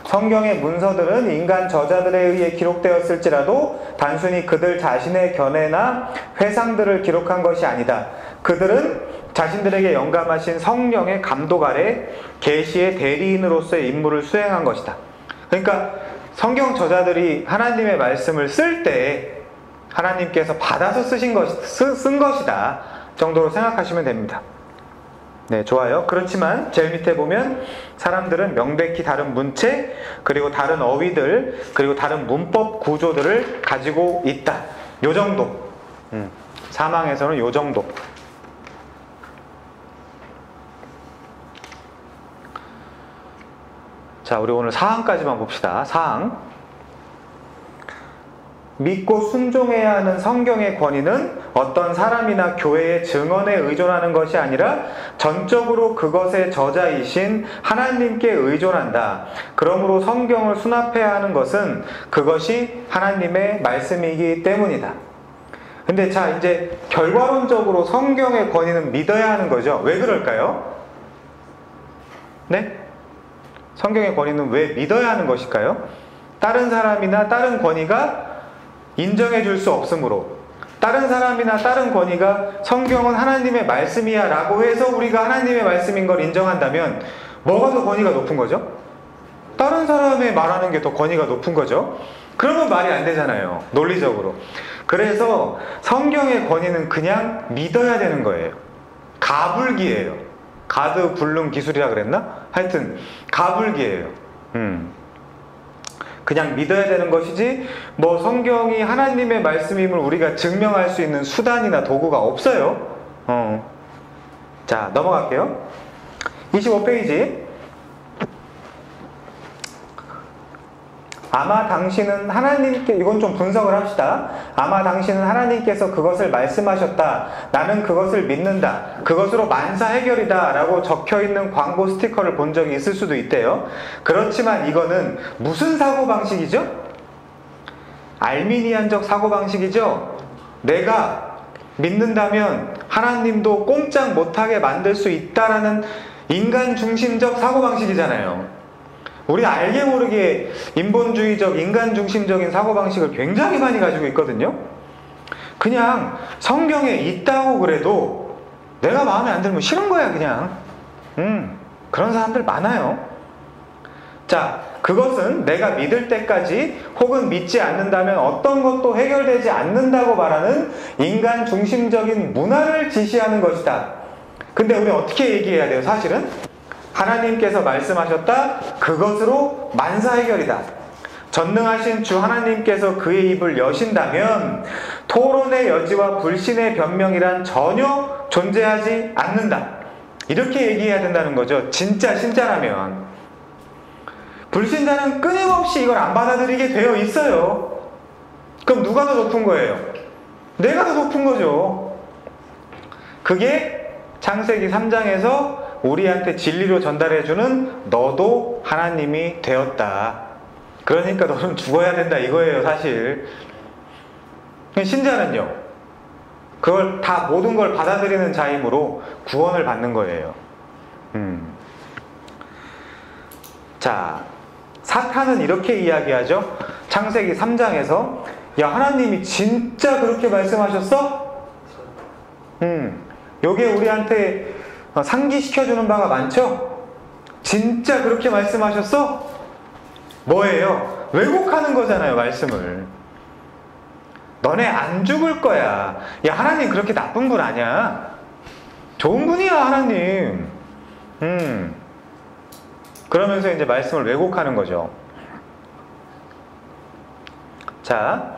성경의 문서들은 인간 저자들에 의해 기록되었을지라도 단순히 그들 자신의 견해나 회상들을 기록한 것이 아니다. 그들은 자신들에게 영감하신 성령의 감독 아래 계시의 대리인으로서의 임무를 수행한 것이다. 그러니까 성경 저자들이 하나님의 말씀을 쓸 때 하나님께서 받아서 쓴 것이다 정도로 생각하시면 됩니다. 네, 좋아요. 그렇지만 제일 밑에 보면 사람들은 명백히 다른 문체, 그리고 다른 어휘들, 그리고 다른 문법 구조들을 가지고 있다. 요 정도. 사망에서는 요 정도. 자, 우리 오늘 사항까지만 봅시다. 사항. 믿고 순종해야 하는 성경의 권위는 어떤 사람이나 교회의 증언에 의존하는 것이 아니라 전적으로 그것의 저자이신 하나님께 의존한다. 그러므로 성경을 수납해야 하는 것은 그것이 하나님의 말씀이기 때문이다. 근데 자, 이제 결과론적으로 성경의 권위는 믿어야 하는 거죠. 왜 그럴까요? 네? 성경의 권위는 왜 믿어야 하는 것일까요? 다른 사람이나 다른 권위가 인정해 줄 수 없으므로, 다른 사람이나 다른 권위가 성경은 하나님의 말씀이야 라고 해서 우리가 하나님의 말씀인 걸 인정한다면 뭐가 더 권위가 높은 거죠? 다른 사람의 말하는 게 더 권위가 높은 거죠? 그러면 말이 안 되잖아요, 논리적으로. 그래서 성경의 권위는 그냥 믿어야 되는 거예요. 가불기예요. 가드 불능 기술이라 그랬나? 하여튼 가불기예요. 그냥 믿어야 되는 것이지 뭐 성경이 하나님의 말씀임을 우리가 증명할 수 있는 수단이나 도구가 없어요. 자, 넘어갈게요. 25페이지. 아마 당신은 하나님께, 이건 좀 분석을 합시다. 아마 당신은 하나님께서 그것을 말씀하셨다. 나는 그것을 믿는다. 그것으로 만사 해결이다. 라고 적혀있는 광고 스티커를 본 적이 있을 수도 있대요. 그렇지만 이거는 무슨 사고방식이죠? 알미니안적 사고방식이죠? 내가 믿는다면 하나님도 꼼짝 못하게 만들 수 있다라는 인간 중심적 사고방식이잖아요. 우리 알게 모르게 인본주의적, 인간 중심적인 사고방식을 굉장히 많이 가지고 있거든요. 그냥 성경에 있다고 그래도 내가 마음에 안 들면 싫은 거야, 그냥. 그런 사람들 많아요. 자, 그것은 내가 믿을 때까지 혹은 믿지 않는다면 어떤 것도 해결되지 않는다고 말하는 인간 중심적인 문화를 지시하는 것이다. 근데 우리 어떻게 얘기해야 돼요, 사실은? 하나님께서 말씀하셨다. 그것으로 만사 해결이다. 전능하신 주 하나님께서 그의 입을 여신다면 토론의 여지와 불신의 변명이란 전혀 존재하지 않는다. 이렇게 얘기해야 된다는 거죠. 진짜 신자라면. 불신자는 끊임없이 이걸 안 받아들이게 되어 있어요. 그럼 누가 더 높은 거예요? 내가 더 높은 거죠. 그게 창세기 3장에서 우리한테 진리로 전달해주는 너도 하나님이 되었다. 그러니까 너는 죽어야 된다 이거예요, 사실. 신자는요, 그걸 다 모든 걸 받아들이는 자이므로 구원을 받는 거예요. 자, 사탄은 이렇게 이야기하죠. 창세기 3장에서 야, 하나님이 진짜 그렇게 말씀하셨어? 요게 우리한테 상기시켜주는 바가 많죠? 진짜 그렇게 말씀하셨어? 뭐예요? 왜곡하는 거잖아요, 말씀을. 너네 안 죽을 거야. 야, 하나님 그렇게 나쁜 분 아니야. 좋은 분이야, 하나님. 그러면서 이제 말씀을 왜곡하는 거죠. 자,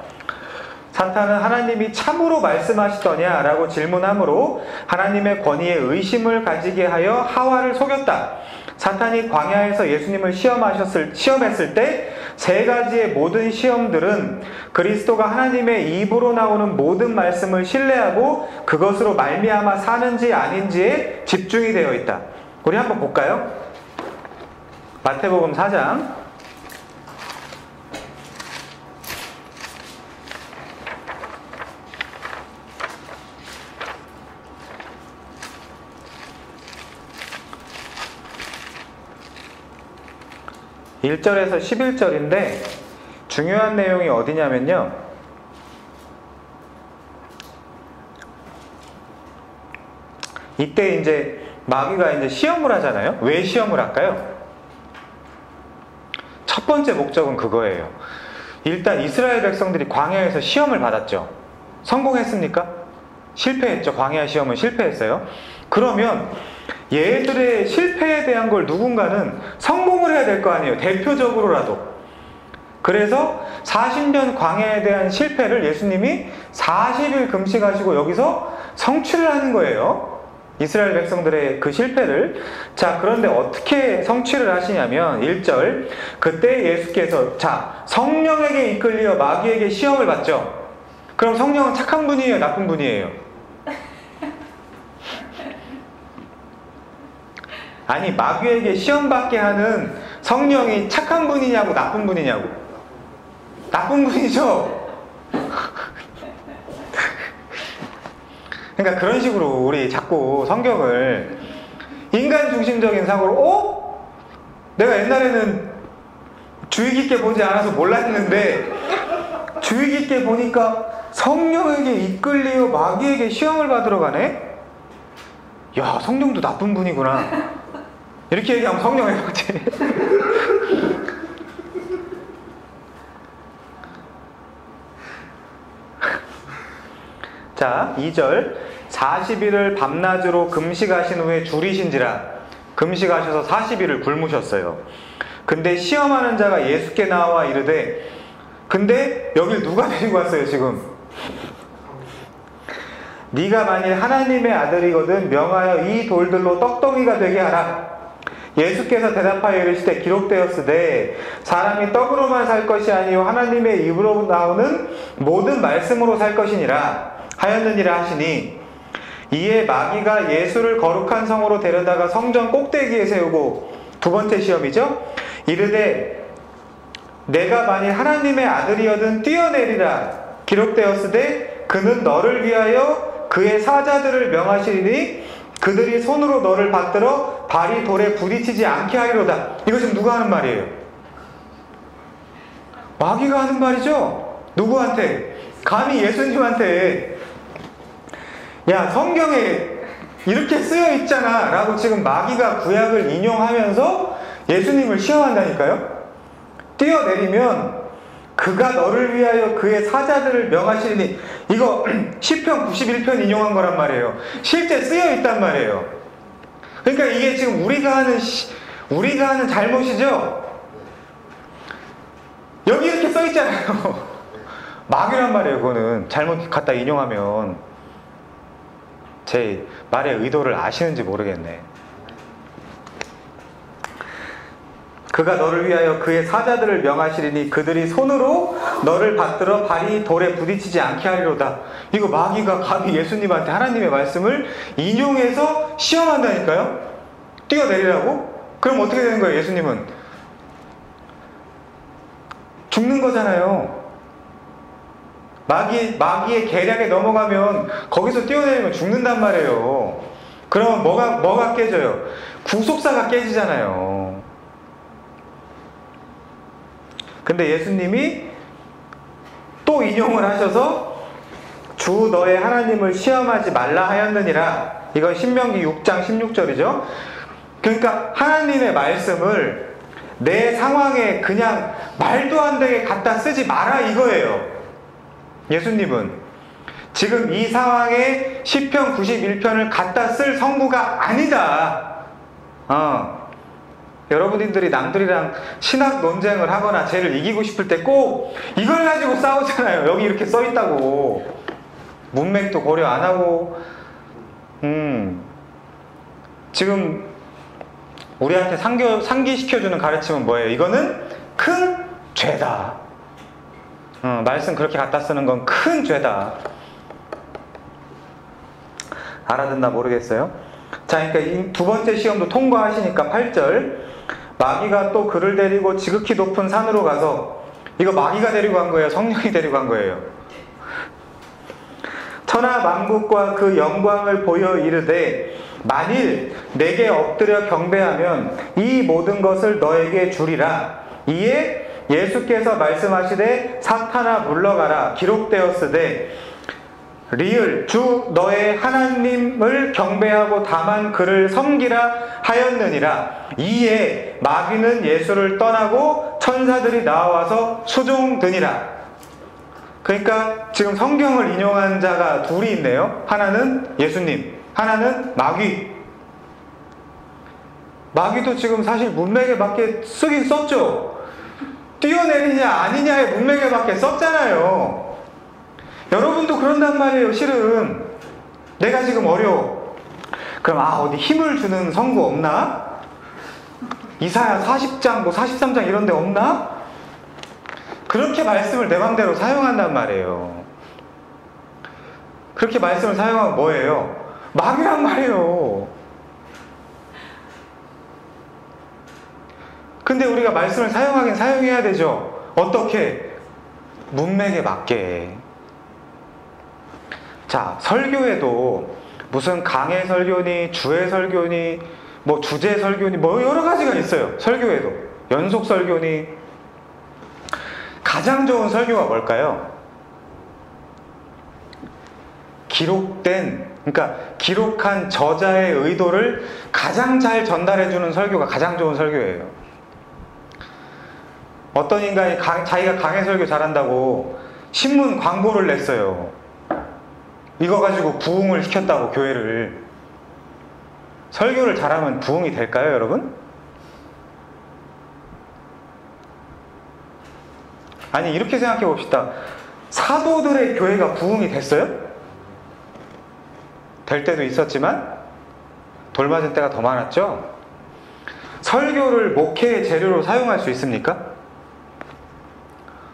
사탄은 하나님이 참으로 말씀하시더냐 라고 질문하므로 하나님의 권위에 의심을 가지게 하여 하와를 속였다. 사탄이 광야에서 예수님을 시험했을 때 세 가지의 모든 시험들은 그리스도가 하나님의 입으로 나오는 모든 말씀을 신뢰하고 그것으로 말미암아 사는지 아닌지에 집중이 되어 있다. 우리 한번 볼까요? 마태복음 4장 1절에서 11절인데 중요한 내용이 어디냐면요. 이때 이제 마귀가 이제 시험을 하잖아요. 왜 시험을 할까요? 첫 번째 목적은 그거예요. 일단 이스라엘 백성들이 광야에서 시험을 받았죠. 성공했습니까? 실패했죠. 광야 시험은 실패했어요. 그러면 얘들의 실패에 대한 걸 누군가는 성공을 해야 될 거 아니에요. 대표적으로라도. 그래서 40년 광야에 대한 실패를 예수님이 40일 금식하시고 여기서 성취를 하는 거예요. 이스라엘 백성들의 그 실패를. 자, 그런데 어떻게 성취를 하시냐면 1절, 그때 예수께서 성령에게 이끌려 마귀에게 시험을 받죠. 그럼 성령은 착한 분이에요, 나쁜 분이에요? 아니, 마귀에게 시험받게 하는 성령이 착한 분이냐고 나쁜 분이냐고? 나쁜 분이죠. 그러니까 그런 식으로 우리 자꾸 성경을 인간 중심적인 사고로 내가 옛날에는 주의 깊게 보지 않아서 몰랐는데 주의 깊게 보니까 성령에게 이끌려 마귀에게 시험을 받으러 가네? 야, 성령도 나쁜 분이구나. 이렇게 얘기하면 성령 해봤지. 자, 2절. 40일을 밤낮으로 금식하신 후에 줄이신지라. 금식하셔서 40일을 굶으셨어요. 근데 시험하는 자가 예수께 나와 이르되, 근데 여길 누가 데리고 왔어요 지금? 네가 만일 하나님의 아들이거든 명하여 이 돌들로 떡덩이가 되게 하라. 예수께서 대답하여 이르시되 기록되었으되 사람이 떡으로만 살 것이 아니요 하나님의 입으로 나오는 모든 말씀으로 살 것이니라 하였느니라 하시니, 이에 마귀가 예수를 거룩한 성으로 데려다가 성전 꼭대기에 세우고, 두 번째 시험이죠. 이르되 내가 만일 하나님의 아들이여든 뛰어내리라. 기록되었으되 그는 너를 위하여 그의 사자들을 명하시리니 그들이 손으로 너를 받들어 발이 돌에 부딪히지 않게 하리로다. 이거 지금 누가 하는 말이에요? 마귀가 하는 말이죠. 누구한테? 감히 예수님한테. 야, 성경에 이렇게 쓰여 있잖아 라고 지금 마귀가 구약을 인용하면서 예수님을 시험한다니까요. 뛰어내리면 그가 너를 위하여 그의 사자들을 명하시리니, 이거 시편 91편 인용한 거란 말이에요. 실제 쓰여 있단 말이에요. 그러니까 이게 지금 우리가 하는 잘못이죠. 여기 이렇게 써 있잖아요. 마귀란 말이에요. 그거는 잘못 갖다 인용하면. 제 말의 의도를 아시는지 모르겠네. 그가 너를 위하여 그의 사자들을 명하시리니 그들이 손으로 너를 받들어 발이 돌에 부딪히지 않게 하리로다. 이거 마귀가 감히 예수님한테 하나님의 말씀을 인용해서 시험한다니까요. 뛰어내리라고? 그럼 어떻게 되는 거예요? 예수님은 죽는 거잖아요. 마귀의 계략에 넘어가면 거기서 뛰어내리면 죽는단 말이에요. 그러면 뭐가 깨져요? 구속사가 깨지잖아요. 근데 예수님이 또 인용을 하셔서 주 너의 하나님을 시험하지 말라 하였느니라. 이건 신명기 6장 16절이죠. 그러니까 하나님의 말씀을 내 상황에 그냥 말도 안 되게 갖다 쓰지 마라 이거예요. 예수님은 지금 이 상황에 시편 91편을 갖다 쓸 성부가 아니다. 여러분들이 남들이랑 신학 논쟁을 하거나 쟤를 이기고 싶을 때 꼭 이걸 가지고 싸우잖아요. 여기 이렇게 써있다고. 문맥도 고려 안 하고. 지금 우리한테 상기시켜주는 가르침은 뭐예요? 이거는 큰 죄다. 말씀 그렇게 갖다 쓰는 건 큰 죄다. 알아듣나 모르겠어요. 자, 그러니까 이 두 번째 시험도 통과하시니까 8절. 마귀가 또 그를 데리고 지극히 높은 산으로 가서, 이거 마귀가 데리고 간 거예요? 성령이 데리고 간 거예요? 천하 만국과 그 영광을 보여 이르되 만일 내게 엎드려 경배하면 이 모든 것을 너에게 주리라. 이에 예수께서 말씀하시되 사탄아 물러가라 기록되었으되 리을 주 너의 하나님을 경배하고 다만 그를 섬기라 하였느니라. 이에 마귀는 예수를 떠나고 천사들이 나와서 수종드니라. 그러니까 지금 성경을 인용한 자가 둘이 있네요. 하나는 예수님, 하나는 마귀. 마귀도 지금 사실 문맥에 밖에 쓰긴 썼죠. 뛰어내리냐 아니냐의 문맥에 밖에 썼잖아요. 여러분도 그런단 말이에요. 실은 내가 지금 어려워. 그럼 어디 힘을 주는 성구 없나? 이사야 40장 뭐 43장 이런 데 없나? 그렇게 말씀을 내 맘대로 사용한단 말이에요. 그렇게 말씀을 사용하면 뭐예요? 마귀란 말이에요. 근데 우리가 말씀을 사용하긴 사용해야 되죠. 어떻게? 문맥에 맞게. 자, 설교에도 무슨 강해 설교니, 주의 설교니, 뭐 주제 설교니, 뭐 여러 가지가 있어요. 설교에도. 연속 설교니. 가장 좋은 설교가 뭘까요? 그러니까 기록한 저자의 의도를 가장 잘 전달해주는 설교가 가장 좋은 설교예요. 어떤 인간이 자기가 강해 설교 잘한다고 신문 광고를 냈어요. 이거 가지고 부흥을 시켰다고, 교회를. 설교를 잘하면 부흥이 될까요, 여러분? 아니, 이렇게 생각해 봅시다. 사도들의 교회가 부흥이 됐어요? 될 때도 있었지만 돌맞은 때가 더 많았죠? 설교를 목회의 재료로 사용할 수 있습니까?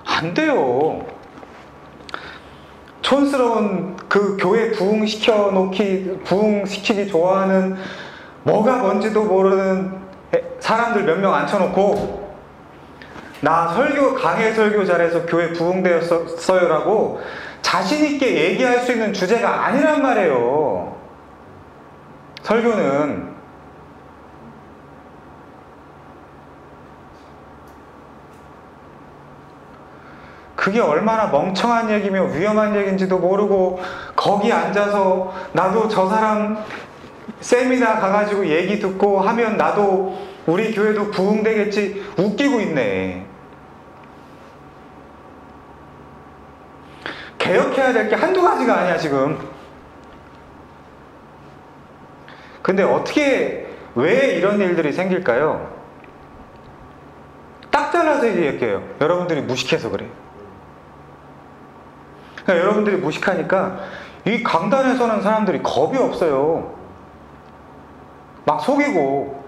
안 돼요. 촌스러운 그 교회 부흥시키기 좋아하는 뭐가 뭔지도 모르는 사람들 몇 명 앉혀놓고 나 강해 설교 잘해서 교회 부흥되었어요라고 자신있게 얘기할 수 있는 주제가 아니란 말이에요. 설교는. 그게 얼마나 멍청한 얘기며 위험한 얘기인지도 모르고 거기 앉아서 나도 저 사람 세미나 가가지고 얘기 듣고 하면 나도 우리 교회도 부흥되겠지 웃기고 있네. 개혁해야 될 게 한두 가지가 아니야 지금. 근데 왜 이런 일들이 생길까요? 딱 잘라서 얘기할게요. 여러분들이 무식해서 그래. 그러니까 여러분들이 무식하니까 이 강단에 서는 사람들이 겁이 없어요. 막 속이고.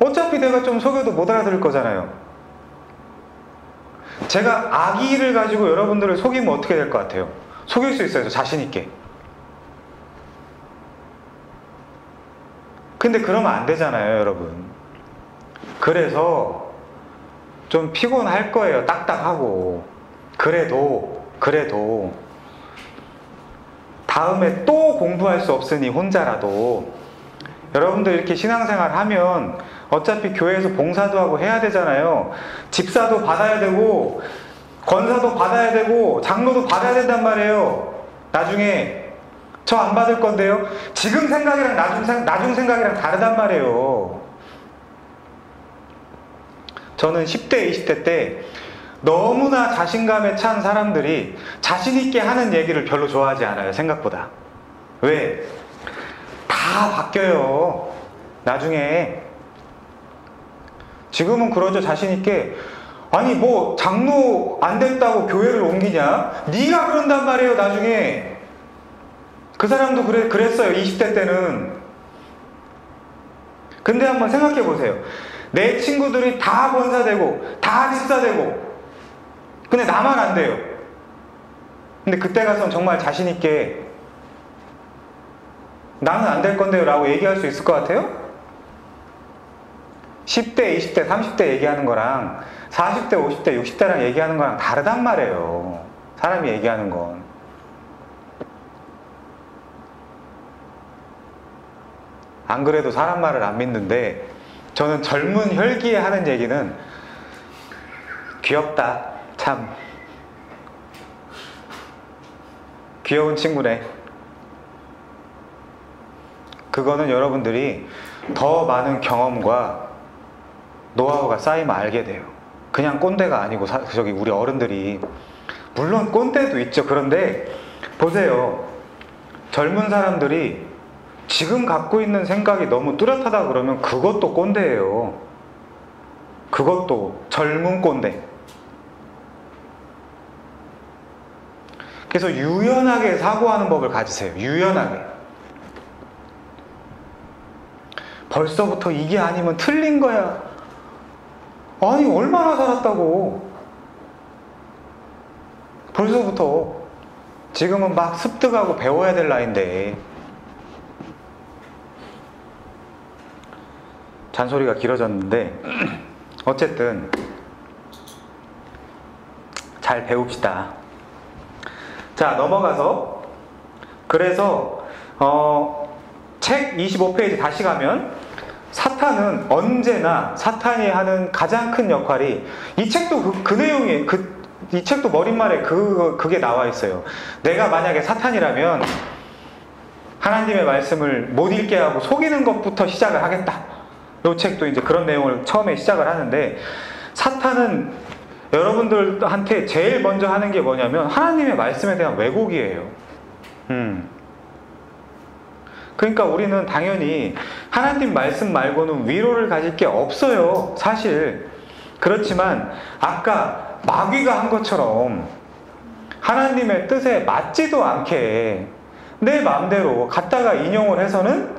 어차피 내가 좀 속여도 못 알아들을 거잖아요. 제가 악의를 가지고 여러분들을 속이면 어떻게 될 것 같아요? 속일 수 있어요, 자신 있게. 근데 그러면 안 되잖아요, 여러분. 그래서 좀 피곤할 거예요, 딱딱하고. 그래도 다음에 또 공부할 수 없으니 혼자라도 여러분들 이렇게 신앙생활 하면 어차피 교회에서 봉사도 하고 해야 되잖아요. 집사도 받아야 되고 권사도 받아야 되고 장로도 받아야 된단 말이에요. 나중에 저 안 받을 건데요. 지금 생각이랑 나중 생각이랑 다르단 말이에요. 저는 10대, 20대 때 너무나 자신감에 찬 사람들이 자신있게 하는 얘기를 별로 좋아하지 않아요, 생각보다. 왜? 다 바뀌어요, 나중에. 지금은 그러죠, 자신있게. 아니, 뭐, 장로 안 됐다고 교회를 옮기냐? 네가 그런단 말이에요, 나중에. 그 사람도 그랬어요, 20대 때는. 근데 한번 생각해 보세요. 내 친구들이 다 권사되고, 다 집사되고, 근데 나만 안 돼요. 근데 그때 가서는 정말 자신있게 나는 안 될 건데요 라고 얘기할 수 있을 것 같아요? 10대, 20대, 30대 얘기하는 거랑 40대, 50대, 60대랑 얘기하는 거랑 다르단 말이에요. 사람이 얘기하는 건. 안 그래도 사람 말을 안 믿는데 저는 젊은 혈기에 하는 얘기는 귀엽다, 참 귀여운 친구네. 그거는 여러분들이 더 많은 경험과 노하우가 쌓이면 알게 돼요. 그냥 꼰대가 아니고 저기 우리 어른들이, 물론 꼰대도 있죠. 그런데 보세요, 젊은 사람들이 지금 갖고 있는 생각이 너무 뚜렷하다 그러면 그것도 꼰대예요. 그것도 젊은 꼰대. 그래서 유연하게 사고하는 법을 가지세요. 유연하게. 벌써부터 이게 아니면 틀린 거야. 아니, 얼마나 살았다고. 벌써부터. 지금은 막 습득하고 배워야 될 나이인데. 잔소리가 길어졌는데 어쨌든 잘 배웁시다. 자, 넘어가서, 그래서 책 25페이지 다시 가면 사탄은 언제나, 사탄이 하는 가장 큰 역할이, 이 책도 그 내용이, 이 책도 머릿말에 그게 나와 있어요. 내가 만약에 사탄이라면 하나님의 말씀을 못 읽게 하고 속이는 것부터 시작을 하겠다. 이 책도 이제 그런 내용을 처음에 시작을 하는데, 사탄은 여러분들한테 제일 먼저 하는 게 뭐냐면 하나님의 말씀에 대한 왜곡이에요. 그러니까 우리는 당연히 하나님 말씀 말고는 위로를 가질 게 없어요, 사실. 그렇지만 아까 마귀가 한 것처럼 하나님의 뜻에 맞지도 않게 내 마음대로 갖다가 인용을 해서는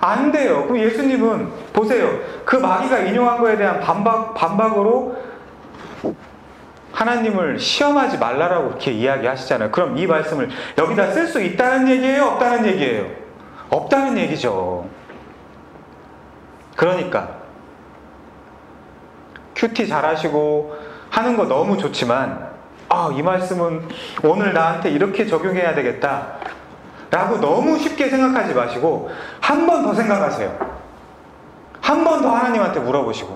안 돼요. 그럼 예수님은 보세요, 그 마귀가 인용한 거에 대한 반박으로 하나님을 시험하지 말라라고 이렇게 이야기하시잖아요. 그럼 이 말씀을 여기다 쓸 수 있다는 얘기예요? 없다는 얘기예요? 없다는 얘기죠. 그러니까 큐티 잘하시고 하는 거 너무 좋지만, 이 말씀은 오늘 나한테 이렇게 적용해야 되겠다 라고 너무 쉽게 생각하지 마시고 한 번 더 생각하세요. 한 번 더 하나님한테 물어보시고,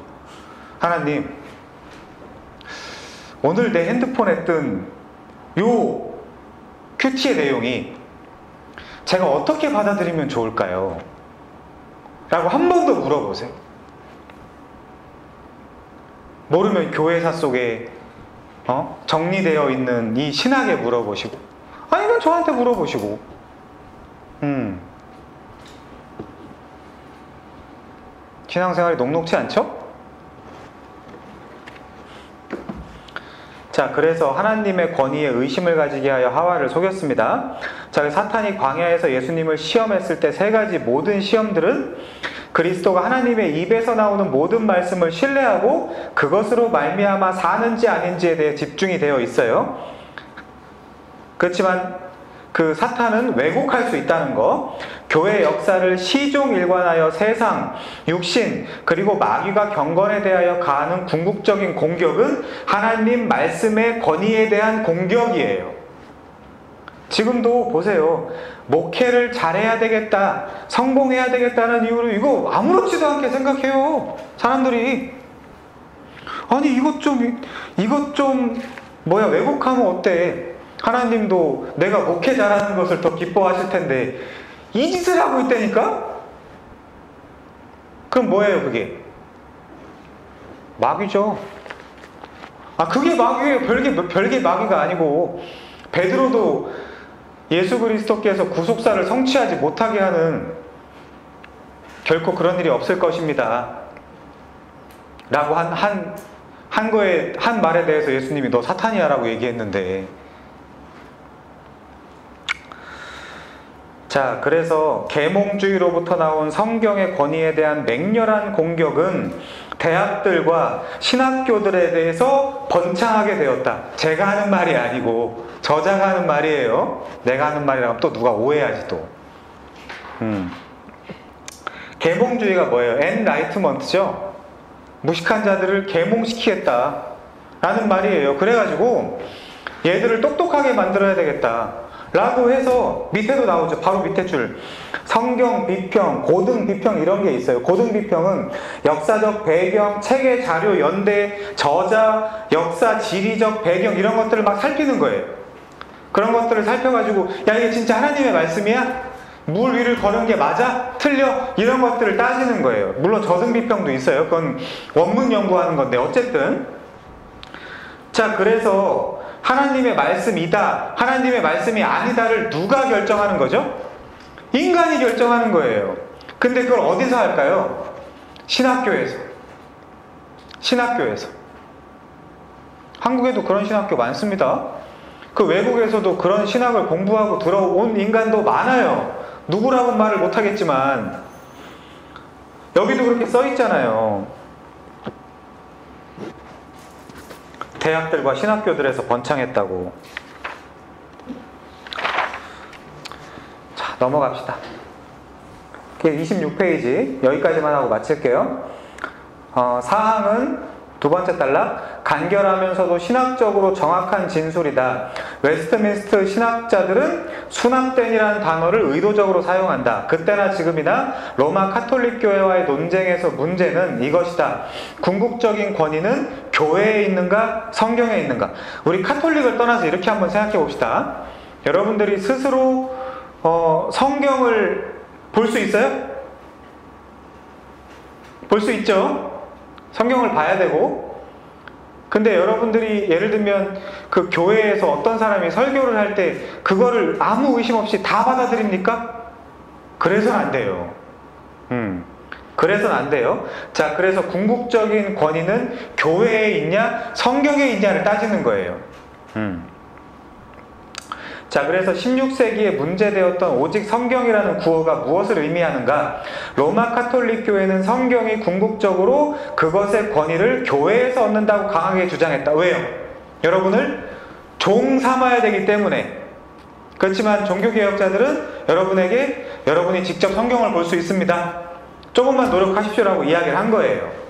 하나님, 오늘 내 핸드폰에 뜬 요 큐티의 내용이 제가 어떻게 받아들이면 좋을까요? 라고 한 번 더 물어보세요. 모르면 교회사 속에 정리되어 있는 이 신학에 물어보시고, 아니면 저한테 물어보시고. 신앙생활이 녹록지 않죠? 자, 그래서 하나님의 권위에 의심을 가지게 하여 하와를 속였습니다. 자, 사탄이 광야에서 예수님을 시험했을 때 세 가지 모든 시험들은 그리스도가 하나님의 입에서 나오는 모든 말씀을 신뢰하고 그것으로 말미암아 사는지 아닌지에 대해 집중이 되어 있어요. 그렇지만 그 사탄은 왜곡할 수 있다는 거, 교회 역사를 시종일관하여 세상, 육신, 그리고 마귀가 경건에 대하여 가하는 궁극적인 공격은 하나님 말씀의 권위에 대한 공격이에요. 지금도 보세요. 목회를 잘해야 되겠다, 성공해야 되겠다는 이유로 이거 아무렇지도 않게 생각해요, 사람들이. 아니, 이것 좀 왜곡하면 어때? 하나님도 내가 목회 잘하는 것을 더 기뻐하실 텐데 이 짓을 하고 있다니까? 그럼 뭐예요, 그게? 마귀죠. 그게 마귀예요. 별게 마귀가 아니고, 베드로도 예수 그리스도께서 구속사를 성취하지 못하게 하는, 결코 그런 일이 없을 것입니다 라고 한 말에 대해서 예수님이 너 사탄이야 라고 얘기했는데, 자, 그래서 계몽주의로부터 나온 성경의 권위에 대한 맹렬한 공격은 대학들과 신학교들에 대해서 번창하게 되었다. 제가 하는 말이 아니고 저자가 하는 말이에요. 내가 하는 말이라면 또 누가 오해하지 또. 계몽주의가 뭐예요? 엔라이트먼트죠. 무식한 자들을 계몽시키겠다 라는 말이에요. 그래가지고 얘들을 똑똑하게 만들어야 되겠다 라고 해서 밑에도 나오죠. 바로 밑에 줄. 성경 비평, 고등 비평 이런 게 있어요. 고등 비평은 역사적 배경, 체계 자료 연대, 저자, 역사 지리적 배경 이런 것들을 막 살피는 거예요. 그런 것들을 살펴가지고 야 이게 진짜 하나님의 말씀이야? 물 위를 걸은 게 맞아? 틀려? 이런 것들을 따지는 거예요. 물론 저등 비평도 있어요. 그건 원문 연구하는 건데 어쨌든 자 그래서 하나님의 말씀이다, 하나님의 말씀이 아니다를 누가 결정하는 거죠? 인간이 결정하는 거예요. 근데 그걸 어디서 할까요? 신학교에서. 신학교에서. 한국에도 그런 신학교 많습니다. 그 외국에서도 그런 신학을 공부하고 들어온 인간도 많아요. 누구라고는 말을 못하겠지만 여기도 그렇게 써 있잖아요. 대학들과 신학교들에서 번창했다고. 자, 넘어갑시다. 26페이지 여기까지만 하고 마칠게요. 사항은 두 번째 단락, 간결하면서도 신학적으로 정확한 진술이다. 웨스트민스터 신학자들은 수납된이라는 단어를 의도적으로 사용한다. 그때나 지금이나 로마 카톨릭 교회와의 논쟁에서 문제는 이것이다. 궁극적인 권위는 교회에 있는가, 성경에 있는가? 우리 카톨릭을 떠나서 이렇게 한번 생각해 봅시다. 여러분들이 스스로 성경을 볼 수 있어요? 볼 수 있죠? 성경을 봐야 되고. 근데 여러분들이 예를 들면 그 교회에서 어떤 사람이 설교를 할 때 그거를 아무 의심 없이 다 받아들입니까? 그래서는 안 돼요. 그래서는 안 돼요. 자, 그래서 궁극적인 권위는 교회에 있냐, 성경에 있냐를 따지는 거예요. 자, 그래서 16세기에 문제되었던 오직 성경이라는 구호가 무엇을 의미하는가? 로마 카톨릭 교회는 성경이 궁극적으로 그것의 권위를 교회에서 얻는다고 강하게 주장했다. 왜요? 여러분을 종 삼아야 되기 때문에. 그렇지만 종교개혁자들은 여러분이 직접 성경을 볼 수 있습니다. 조금만 노력하십시오라고 이야기를 한 거예요.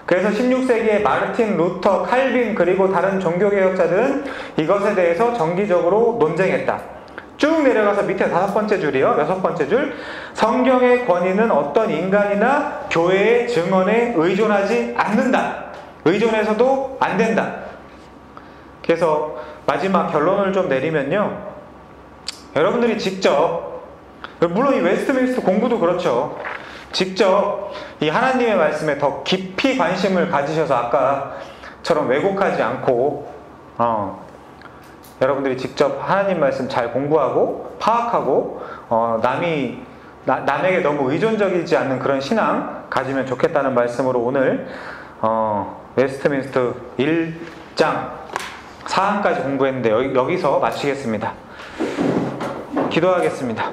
그래서 16세기에 마르틴 루터, 칼빈 그리고 다른 종교개혁자들은 이것에 대해서 정기적으로 논쟁했다. 쭉 내려가서 밑에 5번째 줄이요. 6번째 줄. 성경의 권위는 어떤 인간이나 교회의 증언에 의존하지 않는다. 의존해서도 안 된다. 그래서 마지막 결론을 좀 내리면요. 여러분들이 직접, 물론 이 웨스트민스터 공부도 그렇죠. 직접 이 하나님의 말씀에 더 깊이 관심을 가지셔서 아까처럼 왜곡하지 않고 여러분들이 직접 하나님 말씀 잘 공부하고 파악하고 남에게 너무 의존적이지 않는 그런 신앙 가지면 좋겠다는 말씀으로 오늘 웨스트민스터 1장 4항까지 공부했는데 여기서 마치겠습니다. 기도하겠습니다.